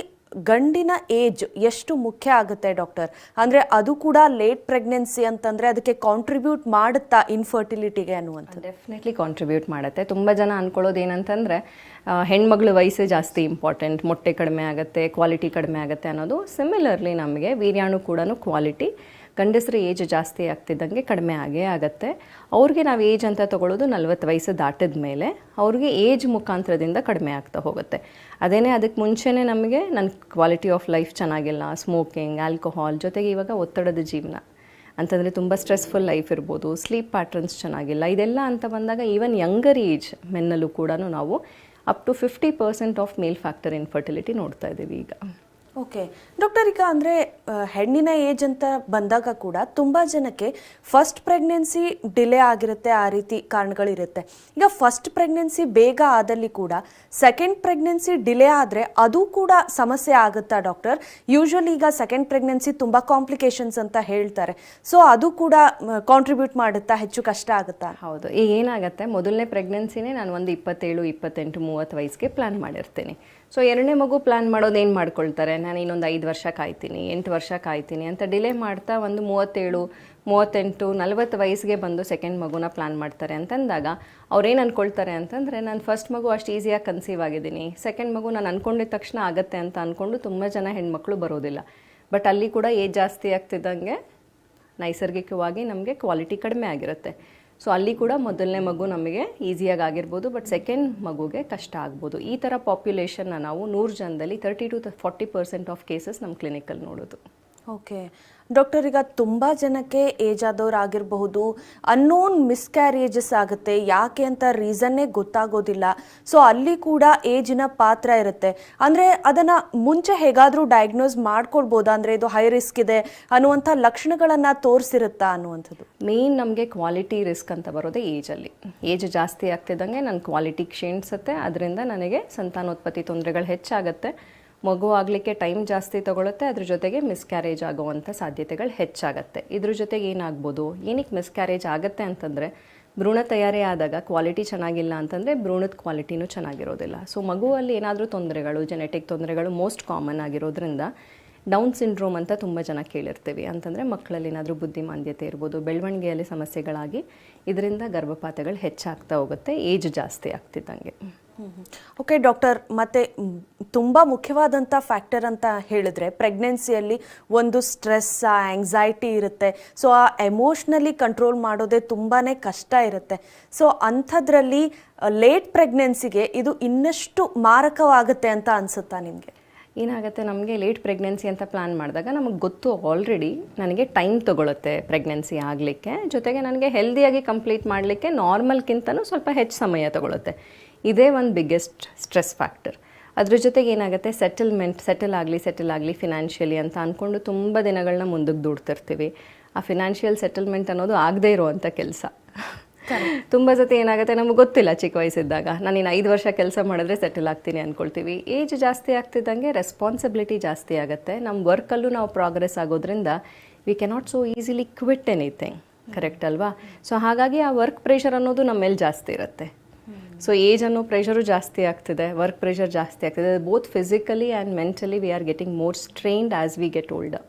ಗಂಡಿನ ಏಜ್ ಎಷ್ಟು ಮುಖ್ಯ ಆಗುತ್ತೆ ಡಾಕ್ಟರ್? ಅಂದರೆ ಅದು ಕೂಡ ಲೇಟ್ ಪ್ರೆಗ್ನೆನ್ಸಿ ಅಂತಂದರೆ ಅದಕ್ಕೆ ಕಾಂಟ್ರಿಬ್ಯೂಟ್ ಮಾಡುತ್ತಾ ಇನ್ಫರ್ಟಿಲಿಟಿಗೆ ಅನ್ನುವಂಥದ್ದು? ಡೆಫಿನೆಟ್ಲಿ ಕಾಂಟ್ರಿಬ್ಯೂಟ್ ಮಾಡುತ್ತೆ. ತುಂಬ ಜನ ಅಂದ್ಕೊಳ್ಳೋದು ಏನಂತಂದರೆ ಹೆಣ್ಮಗಳ ವಯಸ್ಸೇ ಜಾಸ್ತಿ ಇಂಪಾರ್ಟೆಂಟ್, ಮೊಟ್ಟೆ ಕಡಿಮೆ ಆಗುತ್ತೆ, ಕ್ವಾಲಿಟಿ ಕಡಿಮೆ ಆಗುತ್ತೆ ಅನ್ನೋದು. ಸಿಮಿಲರ್ಲಿ ನಮಗೆ ವೀರ್ಯಾಣು ಕೂಡ ಕ್ವಾಲಿಟಿ ಗಂಡಸರ ಏಜ್ ಜಾಸ್ತಿ ಆಗ್ತಿದ್ದಂಗೆ ಕಡಿಮೆ ಆಗೇ ಆಗುತ್ತೆ. ಅವ್ರಿಗೆ ನಾವು ಏಜ್ ಅಂತ ತೊಗೊಳ್ಳೋದು 40 ವಯಸ್ಸು ದಾಟಿದ ಮೇಲೆ, ಅವ್ರಿಗೆ ಏಜ್ ಮುಖಾಂತರದಿಂದ ಕಡಿಮೆ ಆಗ್ತಾ ಹೋಗುತ್ತೆ. ಅದೇನೇ ಅದಕ್ಕೆ ಮುಂಚೆನೇ ನಮಗೆ ನನ್ನ ಕ್ವಾಲಿಟಿ ಆಫ್ ಲೈಫ್ ಚೆನ್ನಾಗಿಲ್ಲ, ಸ್ಮೋಕಿಂಗ್, ಆಲ್ಕೋಹಾಲ್, ಜೊತೆಗೆ ಇವಾಗ ಒತ್ತಡದ ಜೀವನ ಅಂತಂದರೆ ತುಂಬ ಸ್ಟ್ರೆಸ್ಫುಲ್ ಲೈಫ್ ಇರ್ಬೋದು, ಸ್ಲೀಪ್ ಪ್ಯಾಟ್ರನ್ಸ್ ಚೆನ್ನಾಗಿಲ್ಲ, ಇದೆಲ್ಲ ಅಂತ ಬಂದಾಗ ಈವನ್ ಯಂಗರ್ ಏಜ್ ಮೆನ್ನಲ್ಲೂ ಕೂಡ ನಾವು up to 50% of male factor infertility ನೋಡ್ತಾ ಇದ್ದೀವಿ ಈಗ. ಓಕೆ ಡಾಕ್ಟರ್, ಈಗ ಅಂದರೆ ಹೆಣ್ಣಿನ ಏಜ್ ಅಂತ ಬಂದಾಗ ಕೂಡ ತುಂಬ ಜನಕ್ಕೆ ಫಸ್ಟ್ ಪ್ರೆಗ್ನೆನ್ಸಿ ಡಿಲೇ ಆಗಿರುತ್ತೆ, ಆ ರೀತಿ ಕಾರಣಗಳಿರುತ್ತೆ. ಈಗ ಫಸ್ಟ್ ಪ್ರೆಗ್ನೆನ್ಸಿ ಬೇಗ ಆದಲ್ಲಿ ಕೂಡ ಸೆಕೆಂಡ್ ಪ್ರೆಗ್ನೆನ್ಸಿ ಡಿಲೇ ಆದರೆ ಅದು ಕೂಡ ಸಮಸ್ಯೆ ಆಗುತ್ತಾ ಡಾಕ್ಟರ್? ಯೂಶ್ವಲಿ ಈಗ ಸೆಕೆಂಡ್ ಪ್ರೆಗ್ನೆನ್ಸಿ ತುಂಬ ಕಾಂಪ್ಲಿಕೇಶನ್ಸ್ ಅಂತ ಹೇಳ್ತಾರೆ. ಸೊ ಅದು ಕೂಡ ಕಾಂಟ್ರಿಬ್ಯೂಟ್ ಮಾಡುತ್ತಾ, ಹೆಚ್ಚು ಕಷ್ಟ ಆಗುತ್ತಾ? ಹೌದು. ಈಗ ಏನಾಗುತ್ತೆ, ಮೊದಲನೇ ಪ್ರೆಗ್ನೆನ್ಸಿನೇ ನಾನು ಒಂದು 27, 28, 30 ವಯಸ್ಸಿಗೆ ಪ್ಲ್ಯಾನ್ ಮಾಡಿರ್ತೀನಿ. ಸೊ ಎರಡನೇ ಮಗು ಪ್ಲ್ಯಾನ್ ಮಾಡೋದು ಏನು ಮಾಡ್ಕೊಳ್ತಾರೆ, ನಾನು ಇನ್ನೊಂದು 5 ವರ್ಷ ಕಾಯ್ತೀನಿ, 8 ವರ್ಷ ಕಾಯ್ತೀನಿ ಅಂತ ಡಿಲೇ ಮಾಡ್ತಾ ಒಂದು 37, 38, 40 ವಯಸ್ಸಿಗೆ ಬಂದು ಸೆಕೆಂಡ್ ಮಗುನ ಪ್ಲ್ಯಾನ್ ಮಾಡ್ತಾರೆ. ಅಂತಂದಾಗ ಅವ್ರೇನು ಅಂದ್ಕೊಳ್ತಾರೆ ಅಂತಂದರೆ, ನಾನು ಫಸ್ಟ್ ಮಗು ಅಷ್ಟು ಈಸಿಯಾಗಿ ಕನ್ಸೀವ್ ಆಗಿದ್ದೀನಿ, ಸೆಕೆಂಡ್ ಮಗು ನಾನು ಅಂದ್ಕೊಂಡಿದ್ದ ತಕ್ಷಣ ಆಗುತ್ತೆ ಅಂತ ಅಂದ್ಕೊಂಡು ತುಂಬ ಜನ ಹೆಣ್ಮಕ್ಳು ಬರೋದಿಲ್ಲ. ಬಟ್ ಅಲ್ಲಿ ಕೂಡ ಏಜ್ ಜಾಸ್ತಿ ಆಗ್ತಿದ್ದಂಗೆ ನೈಸರ್ಗಿಕವಾಗಿ ನಮಗೆ ಕ್ವಾಲಿಟಿ ಕಡಿಮೆ ಆಗಿರುತ್ತೆ. ಸೊ ಅಲ್ಲಿ ಕೂಡ ಮೊದಲನೇ ಮಗು ನಮಗೆ ಈಸಿಯಾಗಿ ಆಗಿರ್ಬೋದು, ಬಟ್ ಸೆಕೆಂಡ್ ಮಗುಗೆ ಕಷ್ಟ ಆಗ್ಬೋದು. ಈ ಥರ ಪಾಪ್ಯುಲೇಷನ್ನ ನಾವು 100 ಜನದಲ್ಲಿ 30 to 40% ಆಫ್ ಕೇಸಸ್ ನಮ್ಮ ಕ್ಲಿನಿಕಲ್ಲಿ ನೋಡೋದು. ಓಕೆ ಡಾಕ್ಟರ್, ಈಗ ತುಂಬ ಜನಕ್ಕೆ ಏಜ್ ಆದವ್ರು ಆಗಿರಬಹುದು, ಅನ್ನೋನ್ ಮಿಸ್ಕ್ಯಾರೇಜಸ್ ಆಗುತ್ತೆ, ಯಾಕೆ ಅಂತ ರೀಸನ್ನೇ ಗೊತ್ತಾಗೋದಿಲ್ಲ. ಸೊ ಅಲ್ಲಿ ಕೂಡ ಏಜಿನ ಪಾತ್ರ ಇರುತ್ತೆ. ಅಂದರೆ ಅದನ್ನು ಮುಂಚೆ ಹೇಗಾದರೂ ಡಯಾಗ್ನೋಸ್ ಮಾಡ್ಕೊಳ್ಬೋದಾ? ಅಂದರೆ ಇದು ಹೈ ರಿಸ್ಕ್ ಇದೆ ಅನ್ನುವಂಥ ಲಕ್ಷಣಗಳನ್ನು ತೋರಿಸಿರುತ್ತಾ ಅನ್ನುವಂಥದ್ದು? ಮೇನ್ ನಮಗೆ ಕ್ವಾಲಿಟಿ ರಿಸ್ಕ್ ಅಂತ ಬರೋದೇ ಏಜಲ್ಲಿ. ಏಜ್ ಜಾಸ್ತಿ ಆಗ್ತಿದ್ದಂಗೆ ನನ್ನ ಕ್ವಾಲಿಟಿ ಕ್ಷೀಣಿಸುತ್ತೆ, ಅದರಿಂದ ನನಗೆ ಸಂತಾನೋತ್ಪತ್ತಿ ತೊಂದರೆಗಳು ಹೆಚ್ಚಾಗುತ್ತೆ, ಮಗು ಆಗಲಿಕ್ಕೆ ಟೈಮ್ ಜಾಸ್ತಿ ತೊಗೊಳುತ್ತೆ, ಅದ್ರ ಜೊತೆಗೆ ಮಿಸ್ಕ್ಯಾರೇಜ್ ಆಗುವಂಥ ಸಾಧ್ಯತೆಗಳು ಹೆಚ್ಚಾಗುತ್ತೆ. ಇದ್ರ ಜೊತೆಗೆ ಏನಾಗ್ಬೋದು, ಏನಕ್ಕೆ ಮಿಸ್ಕ್ಯಾರೇಜ್ ಆಗುತ್ತೆ ಅಂತಂದರೆ, ಭ್ರೂಣ ತಯಾರಿ ಆದಾಗ ಕ್ವಾಲಿಟಿ ಚೆನ್ನಾಗಿಲ್ಲ ಅಂತಂದರೆ ಭ್ರೂಣದ ಕ್ವಾಲಿಟಿನೂ ಚೆನ್ನಾಗಿರೋದಿಲ್ಲ. ಸೊ ಮಗುವಲ್ಲಿ ಏನಾದರೂ ತೊಂದರೆಗಳು, ಜೆನೆಟಿಕ್ ತೊಂದರೆಗಳು ಮೋಸ್ಟ್ ಕಾಮನ್ ಆಗಿರೋದ್ರಿಂದ ಡೌನ್ ಸಿಂಡ್ರೋಮ್ ಅಂತ ತುಂಬ ಜನ ಕೇಳಿರ್ತೀವಿ. ಅಂತಂದರೆ ಮಕ್ಕಳಲ್ಲಿ ಏನಾದರೂ ಬುದ್ಧಿಮಾಂದ್ಯತೆ ಇರ್ಬೋದು, ಬೆಳವಣಿಗೆಯಲ್ಲಿ ಸಮಸ್ಯೆಗಳಾಗಿ ಇದರಿಂದ ಗರ್ಭಪಾತಗಳು ಹೆಚ್ಚಾಗ್ತಾ ಹೋಗುತ್ತೆ ಏಜ್ ಜಾಸ್ತಿ ಆಗ್ತಿದ್ದಂಗೆ. ಓಕೆ ಡಾಕ್ಟರ್, ಮತ್ತು ತುಂಬ ಮುಖ್ಯವಾದಂಥ ಫ್ಯಾಕ್ಟರ್ ಅಂತ ಹೇಳಿದ್ರೆ ಪ್ರೆಗ್ನೆನ್ಸಿಯಲ್ಲಿ ಒಂದು ಸ್ಟ್ರೆಸ್, ಆ್ಯಂಗ್ಸೈಟಿ ಇರುತ್ತೆ. ಸೊ ಆ ಎಮೋಷ್ನಲಿ ಕಂಟ್ರೋಲ್ ಮಾಡೋದೇ ತುಂಬಾ ಕಷ್ಟ ಇರುತ್ತೆ. ಸೊ ಅಂಥದ್ರಲ್ಲಿ ಲೇಟ್ ಪ್ರೆಗ್ನೆನ್ಸಿಗೆ ಇದು ಇನ್ನಷ್ಟು ಮಾರಕವಾಗುತ್ತೆ ಅಂತ ಅನಿಸುತ್ತಾ ನಿಮಗೆ? ಏನಾಗುತ್ತೆ, ನಮಗೆ ಲೇಟ್ ಪ್ರೆಗ್ನೆನ್ಸಿ ಅಂತ ಪ್ಲ್ಯಾನ್ ಮಾಡಿದಾಗ ನಮಗೆ ಗೊತ್ತು ಆಲ್ರೆಡಿ ನನಗೆ ಟೈಮ್ ತೊಗೊಳುತ್ತೆ ಪ್ರೆಗ್ನೆನ್ಸಿ ಆಗಲಿಕ್ಕೆ, ಜೊತೆಗೆ ನನಗೆ ಹೆಲ್ದಿಯಾಗಿ ಕಂಪ್ಲೀಟ್ ಮಾಡಲಿಕ್ಕೆ ನಾರ್ಮಲ್ಗಿಂತನೂ ಸ್ವಲ್ಪ ಹೆಚ್ಚು ಸಮಯ ತೊಗೊಳುತ್ತೆ. ಇದೇ ಒಂದು ಬಿಗ್ಗೆಸ್ಟ್ ಸ್ಟ್ರೆಸ್ ಫ್ಯಾಕ್ಟರ್. ಅದ್ರ ಜೊತೆಗೆ ಏನಾಗುತ್ತೆ, ಸೆಟಲ್ ಆಗಲಿ ಫಿನಾನ್ಷಿಯಲಿ ಅಂತ ಅಂದ್ಕೊಂಡು ತುಂಬ ದಿನಗಳನ್ನ ಮುಂದಕ್ಕೆ ದೂಡ್ತಿರ್ತೀವಿ. ಆ ಫಿನಾನ್ಷಿಯಲ್ ಸೆಟಲ್ಮೆಂಟ್ ಅನ್ನೋದು ಆಗದೇ ಇರುವಂಥ ಕೆಲಸ. ತುಂಬ ಸತಿ ಏನಾಗುತ್ತೆ, ನಮಗೆ ಗೊತ್ತಿಲ್ಲ ಚಿಕ್ಕ ವಯಸ್ಸಿದ್ದಾಗ ನಾನು ಇನ್ನು 5 ವರ್ಷ ಕೆಲಸ ಮಾಡಿದ್ರೆ ಸೆಟಲ್ ಆಗ್ತೀನಿ ಅಂದ್ಕೊಳ್ತೀವಿ. ಏಜ್ ಜಾಸ್ತಿ ಆಗ್ತಿದ್ದಂಗೆ ರೆಸ್ಪಾನ್ಸಿಬಿಲಿಟಿ ಜಾಸ್ತಿ ಆಗುತ್ತೆ. ನಮ್ಮ ವರ್ಕಲ್ಲೂ ನಾವು ಪ್ರೋಗ್ರೆಸ್ ಆಗೋದ್ರಿಂದ we cannot so easily quit anything. Correct ಅಲ್ವಾ? ಸೊ ಹಾಗಾಗಿ ಆ ವರ್ಕ್ ಪ್ರೆಷರ್ ಅನ್ನೋದು ನಮ್ಮ ಮೇಲೆ ಜಾಸ್ತಿ ಇರುತ್ತೆ. ಸೊ ಏಜ್ ಅನ್ನೋ ಪ್ರೆಷರು ಜಾಸ್ತಿ ಆಗ್ತಿದೆ, ವರ್ಕ್ ಪ್ರೆಷರ್ ಜಾಸ್ತಿ ಆಗ್ತಿದೆ. Both physically and mentally we are getting more strained as we get older.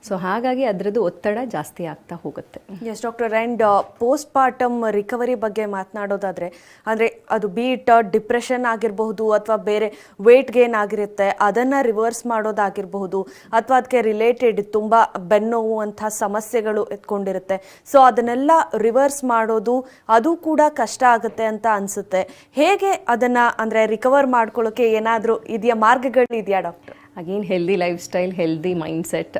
So ಹಾಗಾಗಿ ಅದರದ್ದು ಒತ್ತಡ ಜಾಸ್ತಿ ಆಗ್ತಾ ಹೋಗುತ್ತೆ. Yes doctor, and post partum recovery ಬಗ್ಗೆ ಮಾತನಾಡೋದಾದರೆ, ಅಂದರೆ ಅದು ಬೀಟ್ ಡಿಪ್ರೆಷನ್ ಆಗಿರಬಹುದು ಅಥವಾ ಬೇರೆ ವೇಟ್ ಗೇನ್ ಆಗಿರುತ್ತೆ ಅದನ್ನು ರಿವರ್ಸ್ ಮಾಡೋದಾಗಿರಬಹುದು, ಅಥವಾ ಅದಕ್ಕೆ ರಿಲೇಟೆಡ್ ತುಂಬ ಬೆನ್ನೋವು ಅಂಥ ಸಮಸ್ಯೆಗಳು ಎತ್ಕೊಂಡಿರುತ್ತೆ. ಸೊ ಅದನ್ನೆಲ್ಲ ರಿವರ್ಸ್ ಮಾಡೋದು ಅದು ಕೂಡ ಕಷ್ಟ ಆಗುತ್ತೆ ಅಂತ ಅನಿಸುತ್ತೆ. ಹೇಗೆ ಅದನ್ನು ಅಂದರೆ ರಿಕವರ್ ಮಾಡ್ಕೊಳ್ಳೋಕ್ಕೆ ಏನಾದರೂ ಇದೆಯಾ, ಮಾರ್ಗಗಳು ಇದೆಯಾ doctor? Again healthy life style, healthy mindset,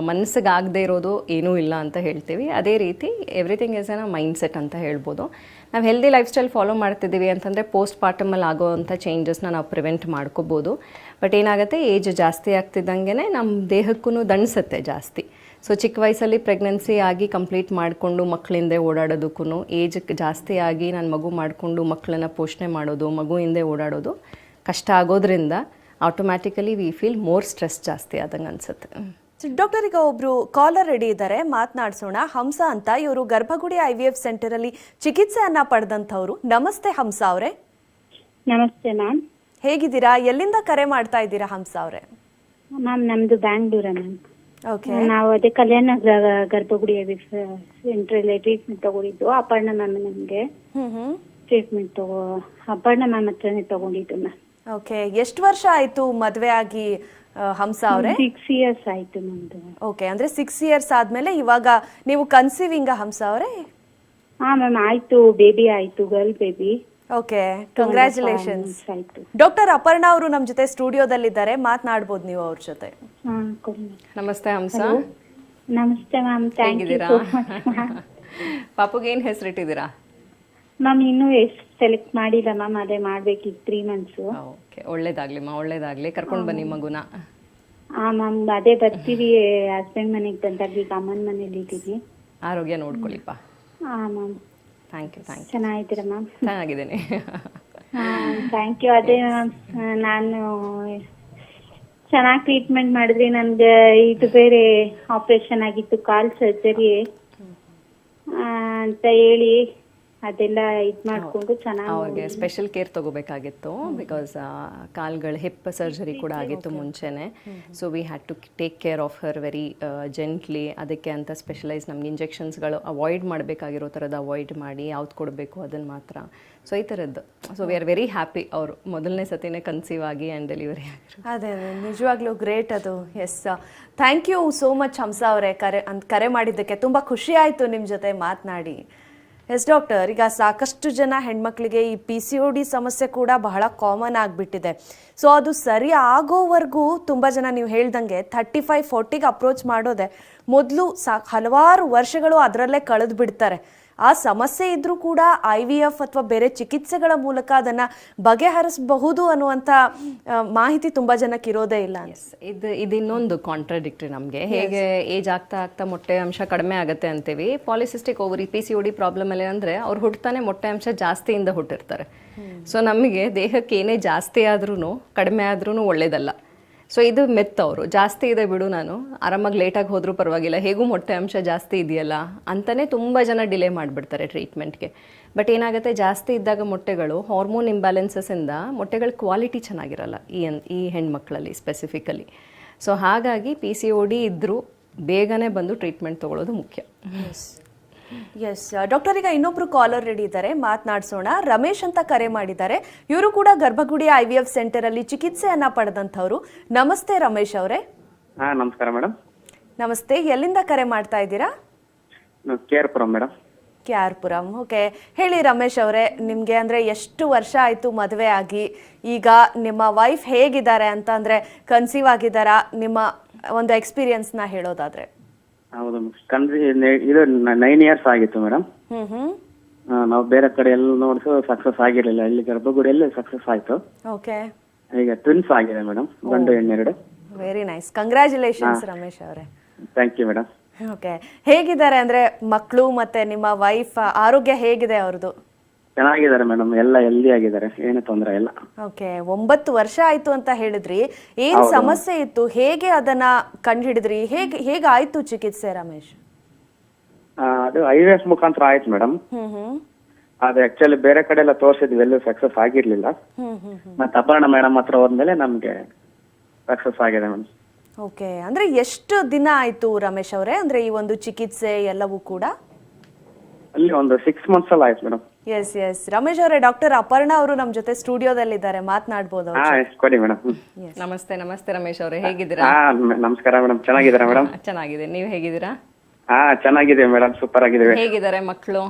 ಮನಸ್ಸಿಗೆ ಆಗದೆ ಇರೋದು ಏನೂ ಇಲ್ಲ ಅಂತ ಹೇಳ್ತೀವಿ. ಅದೇ ರೀತಿ everything is N a mindset ಅಂತ ಹೇಳ್ಬೋದು. ನಾವು ಹೆಲ್ದಿ ಲೈಫ್ ಸ್ಟೈಲ್ ಫಾಲೋ ಮಾಡ್ತಿದ್ದೀವಿ ಅಂತಂದರೆ ಪೋಸ್ಟ್ ಪಾರ್ಟಮಲ್ಲಿ ಆಗೋವಂಥ ಚೇಂಜಸ್ನ ನಾವು ಪ್ರಿವೆಂಟ್ ಮಾಡ್ಕೋಬೋದು. ಬಟ್ ಏನಾಗುತ್ತೆ, ಏಜ್ ಜಾಸ್ತಿ ಆಗ್ತಿದ್ದಂಗೆ ನಮ್ಮ ದೇಹಕ್ಕೂ ದಂಡಿಸುತ್ತೆ ಜಾಸ್ತಿ. ಸೊ ಚಿಕ್ಕ ವಯಸ್ಸಲ್ಲಿ ಪ್ರೆಗ್ನೆನ್ಸಿ ಆಗಿ ಕಂಪ್ಲೀಟ್ ಮಾಡಿಕೊಂಡು ಮಕ್ಕಳಿಂದ ಓಡಾಡೋದಕ್ಕೂ, ಏಜ್ ಜಾಸ್ತಿ ಆಗಿ ನಾನು ಮಗು ಮಾಡಿಕೊಂಡು ಮಕ್ಕಳನ್ನ ಪೋಷಣೆ ಮಾಡೋದು, ಮಗುವಿಂದ ಓಡಾಡೋದು ಕಷ್ಟ ಆಗೋದ್ರಿಂದ automatically we feel more stress ಜಾಸ್ತಿ ಆದಂಗೆ ಅನಿಸುತ್ತೆ. ಡಾಕ್ಟರ್, ಈಗ ಒಬ್ರು ಕಾಲರ್ ರೆಡಿ ಇದ್ದಾರೆ, ಮಾತನಾಡ್ಸೋಣ. ಹಂಸ ಅಂತ, ಇವರು ಗರ್ಭಗುಡಿ IVF ಸೆಂಟರಲ್ಲಿ ಚಿಕಿತ್ಸೆಯನ್ನ ಪಡೆದಂಥವ್ರು. ನಮಸ್ತೆ ಹಂಸ ಅವರೇ. ನಮಸ್ತೆ ಮ್ಯಾಮ್. ಹೇಗಿದ್ದೀರಾ? ಎಲ್ಲಿಂದ ಕರೆ ಮಾಡ್ತಾ ಇದ್ದೀರಾ ಹಂಸ ಅವರೇ? ಮ್ಯಾಮ್ ನಮ್ದು ಬ್ಯಾಂಗ್ಳೂರ ಮ್ಯಾಮ್. ಓಕೆ. ನಾವು ಅದೇ ಕಲ್ಯಾಣ ಗರ್ಭಗುಡಿ ಸೆಂಟ್ರಲ್ಲಿ ಟ್ರೀಟ್ಮೆಂಟ್ ತಗೊಂಡಿದ್ದು. ಅಪರ್ಣ ಮ್ಯಾಮ್ ನಮ್ಗೆ ಟ್ರೀಟ್ಮೆಂಟ್ ಅಪರ್ಣ ಮ್ಯಾಮ್ ಹತ್ರನೇ ತಗೊಂಡಿದ್ದು ಮ್ಯಾಮ್. ಓಕೆ. ಎಷ್ಟು ವರ್ಷ ಆಯ್ತು ಮದ್ವೆ ಆಗಿ ಹಂಸ ಅವರೇ? 6 years ಆಯ್ತು ನಮ್ದು. ಓಕೆ, ಅಂದ್ರೆ 6 years ಆದ್ಮೇಲೆ ಇವಾಗ ನೀವು ಕನ್ಸೀವಿಂಗ್ ಹಂಸ ಅವರೇ? ಹಾ ಮ್ಯಾಮ್ ಆಯ್ತು, ಬೇಬಿ ಆಯ್ತು, ಗರ್ಲ್ ಬೇಬಿ. Okay, congratulations. ಆಯ್ತು. ಡಾಕ್ಟರ್ ಅಪರ್ಣ ಅವರು ನಮ್ಮ ಜೊತೆ ಸ್ಟುಡಿಯೋದಲ್ಲಿದ್ದಾರೆ, ಮಾತನಾಡ್ಬೋದು ನೀವು ಅವ್ರ ಜೊತೆ. ಹಾ ಕೊಡಿ. ನಮಸ್ತೆ ಹಂಸ. ನಮಸ್ತೆ ma'am, thank you so much ma'am. ಪಾಪುಗೆ ಏನು ಹೆಸರಿಟ್ಟಿದ್ದೀರಾ? ಮ್ಯಾಮ್ ಇನ್ನೂ ಎಷ್ಟು ಸೆಲೆಕ್ಟ್ ಮಾಡಿಲ್ಲ ಮ್ಯಾಮ್, ಅದೇ ಮಾಡ್ಬೇಕಿತ್ತು 3 months. ಓಕೆ, ಒಳ್ಳೇದಾಗ್ಲಿಮ್ಮ, ಒಳ್ಳೇದಾಗ್ಲಿ. ಕರ್ಕೊಂಡು ಬನ್ನಿ ಮಗುನ. ಹಾ ಮ್ಯಾಮ್ ಅದೇ ಬರ್ತೀವಿ. ಹಸ್ಬೆಂಡ್ ಮನೆಗೆ ಬಂದಾಗ ಈಗ ಅಮ್ಮನ ಮನೇಲಿ ಇದ್ದೀನಿ. ಆರೋಗ್ಯ ನೋಡ್ಕೊಳ್ಳಿಪ್ಪ. ಹಾ ಮ್ಯಾಮ್. Thank you. ಚೆನ್ನಾಗಿದ್ದೀರಾ ಮ್ಯಾಮ್? ಚೆನ್ನಾಗಿದ್ದೇನೆ. Thank you. ಅದೇ ಮ್ಯಾಮ್ ನಾನು ಚೆನ್ನಾಗಿ ಟ್ರೀಟ್ಮೆಂಟ್ ಮಾಡಿದ್ರಿ. ನನ್ಗೆ ಇದು ಬೇರೆ ಆಪರೇಷನ್ ಆಗಿತ್ತು, ಕಾಲ್ ಸರ್ಜರಿ ಅಂತ ಹೇಳಿ ಅದೆಲ್ಲ ಇದು ಮಾಡ್ಕೊಂಡು ಚೆನ್ನಾಗಿ ಅವ್ರಿಗೆ ಸ್ಪೆಷಲ್ ಕೇರ್ ತಗೋಬೇಕಾಗಿತ್ತು. ಬಿಕಾಸ್ ಕಾಲ್ಗಳ ಹಿಪ್ ಸರ್ಜರಿ ಕೂಡ ಆಗಿತ್ತು ಮುಂಚೆನೆ. So we had to take care of her very gently. ಅದಕ್ಕೆ ಅಂತ ಸ್ಪೆಷಲೈಸ್ ನಮ್ಗೆ ಇಂಜೆಕ್ಷನ್ಸ್ಗಳು ಅವಾಯ್ಡ್ ಮಾಡಬೇಕಾಗಿರೋ ಥರದ್ದು ಅವಾಯ್ಡ್ ಮಾಡಿ ಯಾವ್ದು ಕೊಡಬೇಕು ಅದನ್ನು ಮಾತ್ರ. ಸೊ ಈ ಥರದ್ದು. So we are very happy. ಅವರು ಮೊದಲನೇ ಸತಿನೇ ಕನ್ಸೀವ್ ಆಗಿ ಆ್ಯಂಡ್ ಡೆಲಿವರಿ ಆಗಿರೋ. ಅದೇ ನಿಜವಾಗ್ಲೂ ಗ್ರೇಟ್ ಅದು. Yes, thank you so much Hamsa ಅವರೇ, ಕರೆ ಮಾಡಿದ್ದಕ್ಕೆ. ತುಂಬ ಖುಷಿ ಆಯಿತು ನಿಮ್ಮ ಜೊತೆ ಮಾತನಾಡಿ. ಎಸ್ ಡಾಕ್ಟರ್, ಈಗ ಸಾಕಷ್ಟು ಜನ ಹೆಣ್ಮಕ್ಳಿಗೆ ಈ PCOD ಸಮಸ್ಯೆ ಕೂಡ ಬಹಳ ಕಾಮನ್ ಆಗಿಬಿಟ್ಟಿದೆ. ಸೊ ಅದು ಸರಿ ಆಗೋವರೆಗೂ ತುಂಬ ಜನ ನೀವು ಹೇಳ್ದಂಗೆ 35-40ಗೆ ಅಪ್ರೋಚ್ ಮಾಡೋದೆ ಮೊದಲು ಹಲವಾರು ವರ್ಷಗಳು ಅದರಲ್ಲೇ ಕಳೆದು ಬಿಡ್ತಾರೆ. ಆ ಸಮಸ್ಯೆ ಇದ್ರೂ ಕೂಡ IVF ಅಥವಾ ಬೇರೆ ಚಿಕಿತ್ಸೆಗಳ ಮೂಲಕ ಅದನ್ನು ಬಗೆಹರಿಸಬಹುದು ಅನ್ನುವಂಥ ಮಾಹಿತಿ ತುಂಬ ಜನಕ್ಕೆ ಇರೋದೇ ಇಲ್ಲ. ಇದು ಇನ್ನೊಂದು ಕಾಂಟ್ರಾಡಿಕ್ಟ್ರಿ ನಮಗೆ. ಹೇಗೆ ಏಜ್ ಆಗ್ತಾ ಆಗ್ತಾ ಮೊಟ್ಟೆ ಅಂಶ ಕಡಿಮೆ ಆಗುತ್ತೆ ಅಂತೀವಿ. ಪಾಲಿಸಿಸ್ಟಿಕ್ ಓವರಿ PCOD ಪ್ರಾಬ್ಲಮ್ ಅಲ್ಲಿ ಅಂದರೆ ಅವ್ರು ಹುಟ್ಟತಾನೆ ಮೊಟ್ಟೆ ಅಂಶ ಜಾಸ್ತಿಯಿಂದ ಹುಟ್ಟಿರ್ತಾರೆ. ಸೊ ನಮಗೆ ದೇಹಕ್ಕೆ ಏನೇ ಜಾಸ್ತಿ ಆದ್ರೂ ಕಡಿಮೆ ಆದ್ರೂ ಒಳ್ಳೇದಲ್ಲ. ಸೊ ಇದು ಮೆತ್. ಅವರು ಜಾಸ್ತಿ ಇದೆ ಬಿಡು, ನಾನು ಆರಾಮಾಗಿ ಲೇಟಾಗಿ ಹೋದರೂ ಪರವಾಗಿಲ್ಲ, ಹೇಗೂ ಮೊಟ್ಟೆ ಅಂಶ ಜಾಸ್ತಿ ಇದೆಯಲ್ಲ ಅಂತಲೇ ತುಂಬ ಜನ ಡಿಲೇ ಮಾಡಿಬಿಡ್ತಾರೆ ಟ್ರೀಟ್ಮೆಂಟ್ಗೆ. ಬಟ್ ಏನಾಗುತ್ತೆ, ಜಾಸ್ತಿ ಇದ್ದಾಗ ಮೊಟ್ಟೆಗಳು ಹಾರ್ಮೋನ್ ಇಂಬ್ಯಾಲೆನ್ಸಸ್ಸಿಂದ ಮೊಟ್ಟೆಗಳ ಕ್ವಾಲಿಟಿ ಚೆನ್ನಾಗಿರಲ್ಲ ಈ ಹೆಣ್ಮಕ್ಳಲ್ಲಿ ಸ್ಪೆಸಿಫಿಕಲಿ. ಸೊ ಹಾಗಾಗಿ PCOD ಇದ್ದರೂ ಬೇಗನೆ ಬಂದು ಟ್ರೀಟ್ಮೆಂಟ್ ತೊಗೊಳ್ಳೋದು ಮುಖ್ಯ. ಎಸ್ ಡಾಕ್ಟರ್, ಈಗ ಇನ್ನೊಬ್ರು ಕಾಲರ್ ರೆಡಿ ಇದ್ದಾರೆ, ಮಾತನಾಡ್ಸೋಣ. ರಮೇಶ್ ಅಂತ ಕರೆ ಮಾಡಿದ್ದಾರೆ. ಇವರು ಕೂಡ ಗರ್ಭಗುಡಿ IVF ಸೆಂಟರಲ್ಲಿ ಚಿಕಿತ್ಸೆಯನ್ನ ಪಡೆದಂಥವ್ರು. ನಮಸ್ತೆ ರಮೇಶ್ ಅವರೇ. ನಮಸ್ಕಾರ ಮೇಡಮ್. ನಮಸ್ತೆ, ಎಲ್ಲಿಂದ ಕರೆ ಮಾಡ್ತಾ ಇದ್ದೀರಾ? KR-ಪುರಂ ಮೇಡಮ್. KR-ಪುರಂ. ಓಕೆ, ಹೇಳಿ ರಮೇಶ್ ಅವರೇ, ನಿಮಗೆ ಅಂದರೆ ಎಷ್ಟು ವರ್ಷ ಆಯಿತು ಮದುವೆ ಆಗಿ? ಈಗ ನಿಮ್ಮ ವೈಫ್ ಹೇಗಿದ್ದಾರೆ ಅಂತ, ಅಂದರೆ ಕನ್ಸೀವ್ ಆಗಿದ್ದಾರಾ? ನಿಮ್ಮ ಒಂದು ಎಕ್ಸ್ಪೀರಿಯನ್ಸ್ನ ಹೇಳೋದಾದ್ರೆ. ಹೌದು, ಇದು 9 years ಆಗಿತ್ತು ಮೇಡಮ್. ನಾವು ಬೇರೆ ಕಡೆ ಎಲ್ಲ ನೋಡಿಸು ಸಕ್ಸಸ್ ಆಗಿರ್ಲಿಲ್ಲ. ಇಲ್ಲಿ ಗರ್ಭಗುಡಿಯಲ್ಲಿ ಸಕ್ಸಸ್ ಆಯ್ತು. ಓಕೆ, ಈಗ ಟ್ವಿನ್ಸ್ ಆಗಿದೆ ಮೇಡಮ್, ಗಂಡು ಹೆಣ್ಣೆರಡು. ವೆರಿ ನೈಸ್, ಕಂಗ್ರ್ಯಾಚುಲೇಷನ್ಸ್ ರಮೇಶ್ ಅವರೇ. Thank you madam. ಓಕೆ, ಹೇಗಿದ್ದಾರೆ ಅಂದ್ರೆ ಮಕ್ಕಳು ಮತ್ತೆ ನಿಮ್ಮ ವೈಫ್ ಆರೋಗ್ಯ ಹೇಗಿದೆ ಅವ್ರದ್ದು? ಚೆನ್ನಾಗಿದ್ದಾರೆ ಮೇಡಮ್, ಎಲ್ಲ ಹೆಲ್ದಿ ಆಗಿದ್ದಾರೆ, ಏನು ತೊಂದರೆ ಇಲ್ಲ. ಓಕೆ, 9 ವರ್ಷ ಆಯ್ತು ಅಂತ ಹೇಳಿದ್ರಿ. ಏನ್ ಸಮಸ್ಯೆ ಇತ್ತು, ಹೇಗೆ ಅದನ್ನ ಕಂಡುಹಿಡಿದ್ರಿ, ಹೇಗಾಯ್ತು ಚಿಕಿತ್ಸೆ ರಮೇಶ್? ಅದು IVF ಮುಖಾಂತರ ಆಯ್ತು ಮೇಡಮ್. ಅದು ಆಕ್ಚುಲಿ ಬೇರೆ ಕಡೆ ಎಲ್ಲ ತೋರಿಸಿದ್ವಿ, ಎಲ್ಲೂ ಸಕ್ಸಸ್ ಆಗಿರ್ಲಿಲ್ಲ. ಮತ್ತೆ ಅಪರ್ಣ ಮೇಡಮ್ ಹತ್ರ ಹೋದ್ಮೇಲೆ ನಮ್ಗೆ ಸಕ್ಸಸ್ ಆಗಿದೆ ಮೇಡಮ್. ಓಕೆ, ಅಂದ್ರೆ ಎಷ್ಟು ದಿನ ಆಯ್ತು ರಮೇಶ್ ಅವರೇ, ಅಂದ್ರೆ ಈ ಒಂದು ಚಿಕಿತ್ಸೆ ಎಲ್ಲವೂ ಕೂಡ? ಅಲ್ಲಿ ಒಂದು 6 months ಅಲ್ಲಿ ಆಯ್ತು ಮೇಡಮ್. ಎಸ್ ರಮೇಶ್ ಅವರೇ, ಡಾಕ್ಟರ್ ಅಪರ್ಣ ಅವರು ನಮ್ಮ ಜೊತೆ ಸ್ಟುಡಿಯೋದಲ್ಲಿದ್ದಾರೆ, ಮಾತನಾಡಬಹುದು? ಕೊಡಿ ಮೇಡಮ್. ನಮಸ್ತೆ ರಮೇಶ್ ಅವರೇ, ಹೇಗಿದ್ದೀರಾ? ನಮಸ್ಕಾರ ಮೇಡಮ್, ಚೆನ್ನಾಗಿದ್ದೀರಾ ಮೇಡಮ್? ಚೆನ್ನಾಗಿದೆ, ನೀವು ಹೇಗಿದ್ದೀರಾ? ಚೆನ್ನಾಗಿದೆ ಮೇಡಮ್, ಸೂಪರ್ ಆಗಿದ್ದೀವಿ. ಹೇಗಿದ್ದಾರೆ ಮಕ್ಕಳು?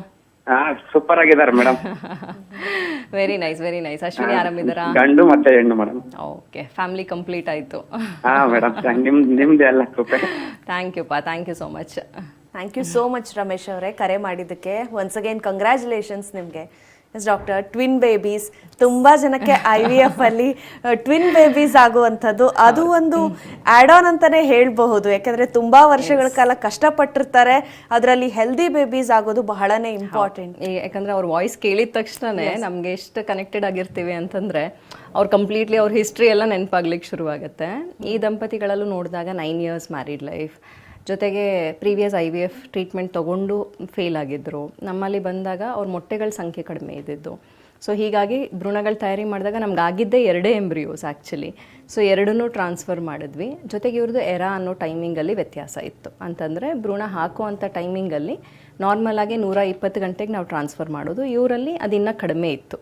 ಸೂಪರ್ ಆಗಿದ್ದಾರೆ ಮೇಡಮ್. Very nice. ಅಶ್ವಿನಿ ಆರಾಮಿದ್ದಾರಾ? ಗಂಡು ಮತ್ತೆ ಹೆಣ್ಣು ಮೇಡಮ್. ಓಕೆ, ಫ್ಯಾಮಿಲಿ ಕಂಪ್ಲೀಟ್ ಆಯ್ತು. ಹಾ ಮೇಡಮ್, ನಿಮ್ದು ಎಲ್ಲ ಕೃಪೆ. Thank you so much. Thank you so much Ramesh ಅವರೇ, ಕರೆ ಮಾಡಿದ್ದಕ್ಕೆ. ಒನ್ಸ್ ಅಗೇನ್ ಕಂಗ್ರ್ಯಾಚುಲೇಷನ್ಸ್ ನಿಮಗೆ. ಎಸ್ ಡಾಕ್ಟರ್, ಟ್ವಿನ್ ಬೇಬೀಸ್ ತುಂಬಾ ಜನಕ್ಕೆ IVF ಅಲ್ಲಿ ಟ್ವಿನ್ ಬೇಬೀಸ್ ಆಗುವಂಥದ್ದು ಅದು ಒಂದು ಆಡ್ ಆನ್ ಅಂತಾನೆ ಹೇಳ್ಬಹುದು. ಯಾಕಂದ್ರೆ ತುಂಬಾ ವರ್ಷಗಳ ಕಾಲ ಕಷ್ಟಪಟ್ಟಿರ್ತಾರೆ, ಅದರಲ್ಲಿ ಹೆಲ್ದಿ ಬೇಬೀಸ್ ಆಗೋದು ಬಹಳನೇ ಇಂಪಾರ್ಟೆಂಟ್. ಯಾಕಂದ್ರೆ ಅವ್ರ ವಾಯ್ಸ್ ಕೇಳಿದ ತಕ್ಷಣನೇ ನಮ್ಗೆ ಎಷ್ಟು ಕನೆಕ್ಟೆಡ್ ಆಗಿರ್ತೀವಿ ಅಂತಂದ್ರೆ ಅವ್ರು ಕಂಪ್ಲೀಟ್ಲಿ ಅವ್ರ ಹಿಸ್ಟ್ರಿ ಎಲ್ಲ ನೆನಪಾಗ್ಲಿಕ್ಕೆ ಶುರುವಾಗುತ್ತೆ. ಈ ದಂಪತಿಗಳಲ್ಲೂ ನೋಡಿದಾಗ 9 years ಮ್ಯಾರಿಡ್ ಲೈಫ್, ಜೊತೆಗೆ ಪ್ರೀವಿಯಸ್ IVF ಟ್ರೀಟ್ಮೆಂಟ್ ತೊಗೊಂಡು ಫೇಲ್ ಆಗಿದ್ದರು. ನಮ್ಮಲ್ಲಿ ಬಂದಾಗ ಅವ್ರ ಮೊಟ್ಟೆಗಳ ಸಂಖ್ಯೆ ಕಡಿಮೆ ಇದ್ದಿದ್ದು. ಸೊ ಹೀಗಾಗಿ ಭ್ರೂಣಗಳು ತಯಾರಿ ಮಾಡಿದಾಗ ನಮ್ಗೆ ಆಗಿದ್ದೇ 2 ಎಂಬ್ರಿಯೋಸ್ ಆ್ಯಕ್ಚುಲಿ. ಸೊ 2 ಟ್ರಾನ್ಸ್ಫರ್ ಮಾಡಿದ್ವಿ. ಜೊತೆಗೆ ಇವ್ರದ್ದು ಎರಾ ಅನ್ನೋ ಟೈಮಿಂಗಲ್ಲಿ ವ್ಯತ್ಯಾಸ ಇತ್ತು. ಅಂತಂದರೆ ಭ್ರೂಣ ಹಾಕುವಂಥ ಟೈಮಿಂಗಲ್ಲಿ ನಾರ್ಮಲ್ ಆಗಿ 120 ಗಂಟೆಗೆ ನಾವು ಟ್ರಾನ್ಸ್ಫರ್ ಮಾಡೋದು, ಇವರಲ್ಲಿ ಅದಿನ್ನೂ ಕಡಿಮೆ ಇತ್ತು.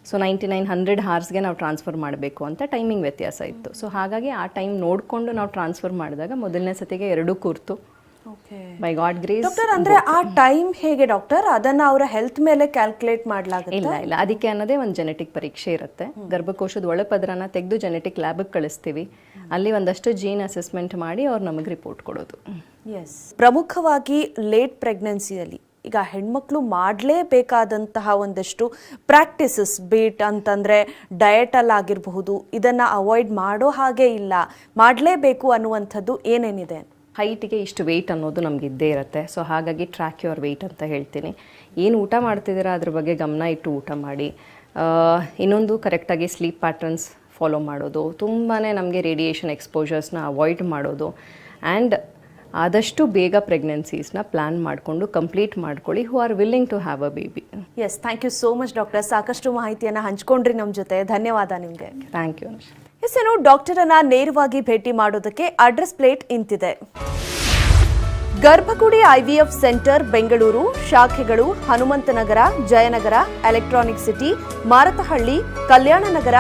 ಸೊ 9900 hours ನಾವು ಟ್ರಾನ್ಸ್ಫರ್ ಮಾಡಬೇಕು ಅಂತ ಟೈಮಿಂಗ್ ವ್ಯತ್ಯಾಸ ಇತ್ತು. ಸೊ ಹಾಗಾಗಿ ಆ ಟೈಮ್ ನೋಡಿಕೊಂಡು ನಾವು ಟ್ರಾನ್ಸ್ಫರ್ ಮಾಡಿದಾಗ ಮೊದಲನೇ ಸತಿಗೆ 2 ಕೂರ್ತು. By God grace. ಡಾಕ್ಟರ್, ಅಂದ್ರೆ ಆ ಟೈಮ್ ಹೇಗೆ ಡಾಕ್ಟರ್? ಅದನ್ನ ಅವರ ಹೆಲ್ತ್ ಮೇಲೆ ಕ್ಯಾಲ್ಕುಲೇಟ್ ಮಾಡಲಾಗುತ್ತೆ? ಇಲ್ಲ, ಅದಕ್ಕೆ ಅನ್ನೋದೇ ಒಂದು ಜೆನೆಟಿಕ್ ಪರೀಕ್ಷೆ ಇರುತ್ತೆ. ಗರ್ಭಕೋಶದ ಒಳಪದರನ ತೆಗೆದು ಜೆನೆಟಿಕ್ ಲ್ಯಾಬ್ಗೆ ಕಳಿಸ್ತೀವಿ. ಅಲ್ಲಿ ಒಂದಷ್ಟು ಜೀನ್ ಅಸೆಸ್ಮೆಂಟ್ ಮಾಡಿ ಅವ್ರು ನಮಗೆ ರಿಪೋರ್ಟ್ ಕೊಡೋದು. ಎಸ್, ಪ್ರಮುಖವಾಗಿ ಲೇಟ್ ಪ್ರೆಗ್ನೆನ್ಸಿಯಲ್ಲಿ ಈಗ ಹೆಣ್ಮಕ್ಳು ಮಾಡಲೇಬೇಕಾದಂತಹ ಒಂದಷ್ಟು ಪ್ರಾಕ್ಟೀಸಸ್, ಬೀಟ್ ಅಂತಂದರೆ ಡಯಟಲ್ಲಾಗಿರಬಹುದು, ಇದನ್ನು ಅವಾಯ್ಡ್ ಮಾಡೋ ಹಾಗೆ ಇಲ್ಲ, ಮಾಡಲೇಬೇಕು ಅನ್ನುವಂಥದ್ದು ಏನೇನಿದೆ? ಹೈಟಿಗೆ ಇಷ್ಟು ವೆಯ್ಟ್ ಅನ್ನೋದು ನಮ್ಗೆ ಇದ್ದೇ ಇರುತ್ತೆ. ಸೊ ಹಾಗಾಗಿ ಟ್ರ್ಯಾಕ್ ಯುವರ್ ವೆಯ್ಟ್ ಅಂತ ಹೇಳ್ತೀನಿ. ಏನು ಊಟ ಮಾಡ್ತಿದ್ದೀರಾ ಅದ್ರ ಬಗ್ಗೆ ಗಮನ ಇಟ್ಟು ಊಟ ಮಾಡಿ. ಇನ್ನೊಂದು ಕರೆಕ್ಟಾಗಿ ಸ್ಲೀಪ್ ಪ್ಯಾಟರ್ನ್ಸ್ ಫಾಲೋ ಮಾಡೋದು, ತುಂಬಾ ನಮಗೆ ರೇಡಿಯೇಷನ್ ಎಕ್ಸ್ಪೋಜರ್ಸ್ನ ಅವಾಯ್ಡ್ ಮಾಡೋದು, ಆ್ಯಂಡ್ ಆದಷ್ಟು ಬೇಗ ಪ್ರೆಗ್ನೆನ್ಸೀಸ್ನ ಪ್ಲ್ಯಾನ್ ಮಾಡಿಕೊಂಡು ಕಂಪ್ಲೀಟ್ ಮಾಡ್ಕೊಳ್ಳಿ, who are willing to have a baby. Yes, thank you so much doctor. ಸಾಕಷ್ಟು ಮಾಹಿತಿಯನ್ನು ಹಂಚ್ಕೊಂಡ್ರಿ ನಮ್ಮ ಜೊತೆ, ಧನ್ಯವಾದ ನಿಮಗೆ. Thank you. ಎಸ್, ಏನು ಡಾಕ್ಟರನ್ನ ನೇರವಾಗಿ ಭೇಟಿ ಮಾಡೋದಕ್ಕೆ ಅಡ್ರೆಸ್ ಪ್ಲೇಟ್ ಇಂತಿದೆ. ಗರ್ಭಗುಡಿ IVF ಸೆಂಟರ್ ಬೆಂಗಳೂರು, ಶಾಖೆಗಳು Hanumanthanagar, Jayanagar, electronic city, Marathahalli, Kalyananagar,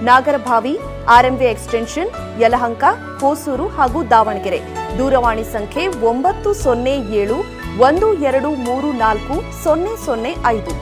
Nagarabhavi, RMV extension, Yelahanka, Hosur ಹಾಗೂ ದಾವಣಗೆರೆ. ದೂರವಾಣಿ ಸಂಖ್ಯೆ 907 1234 0005.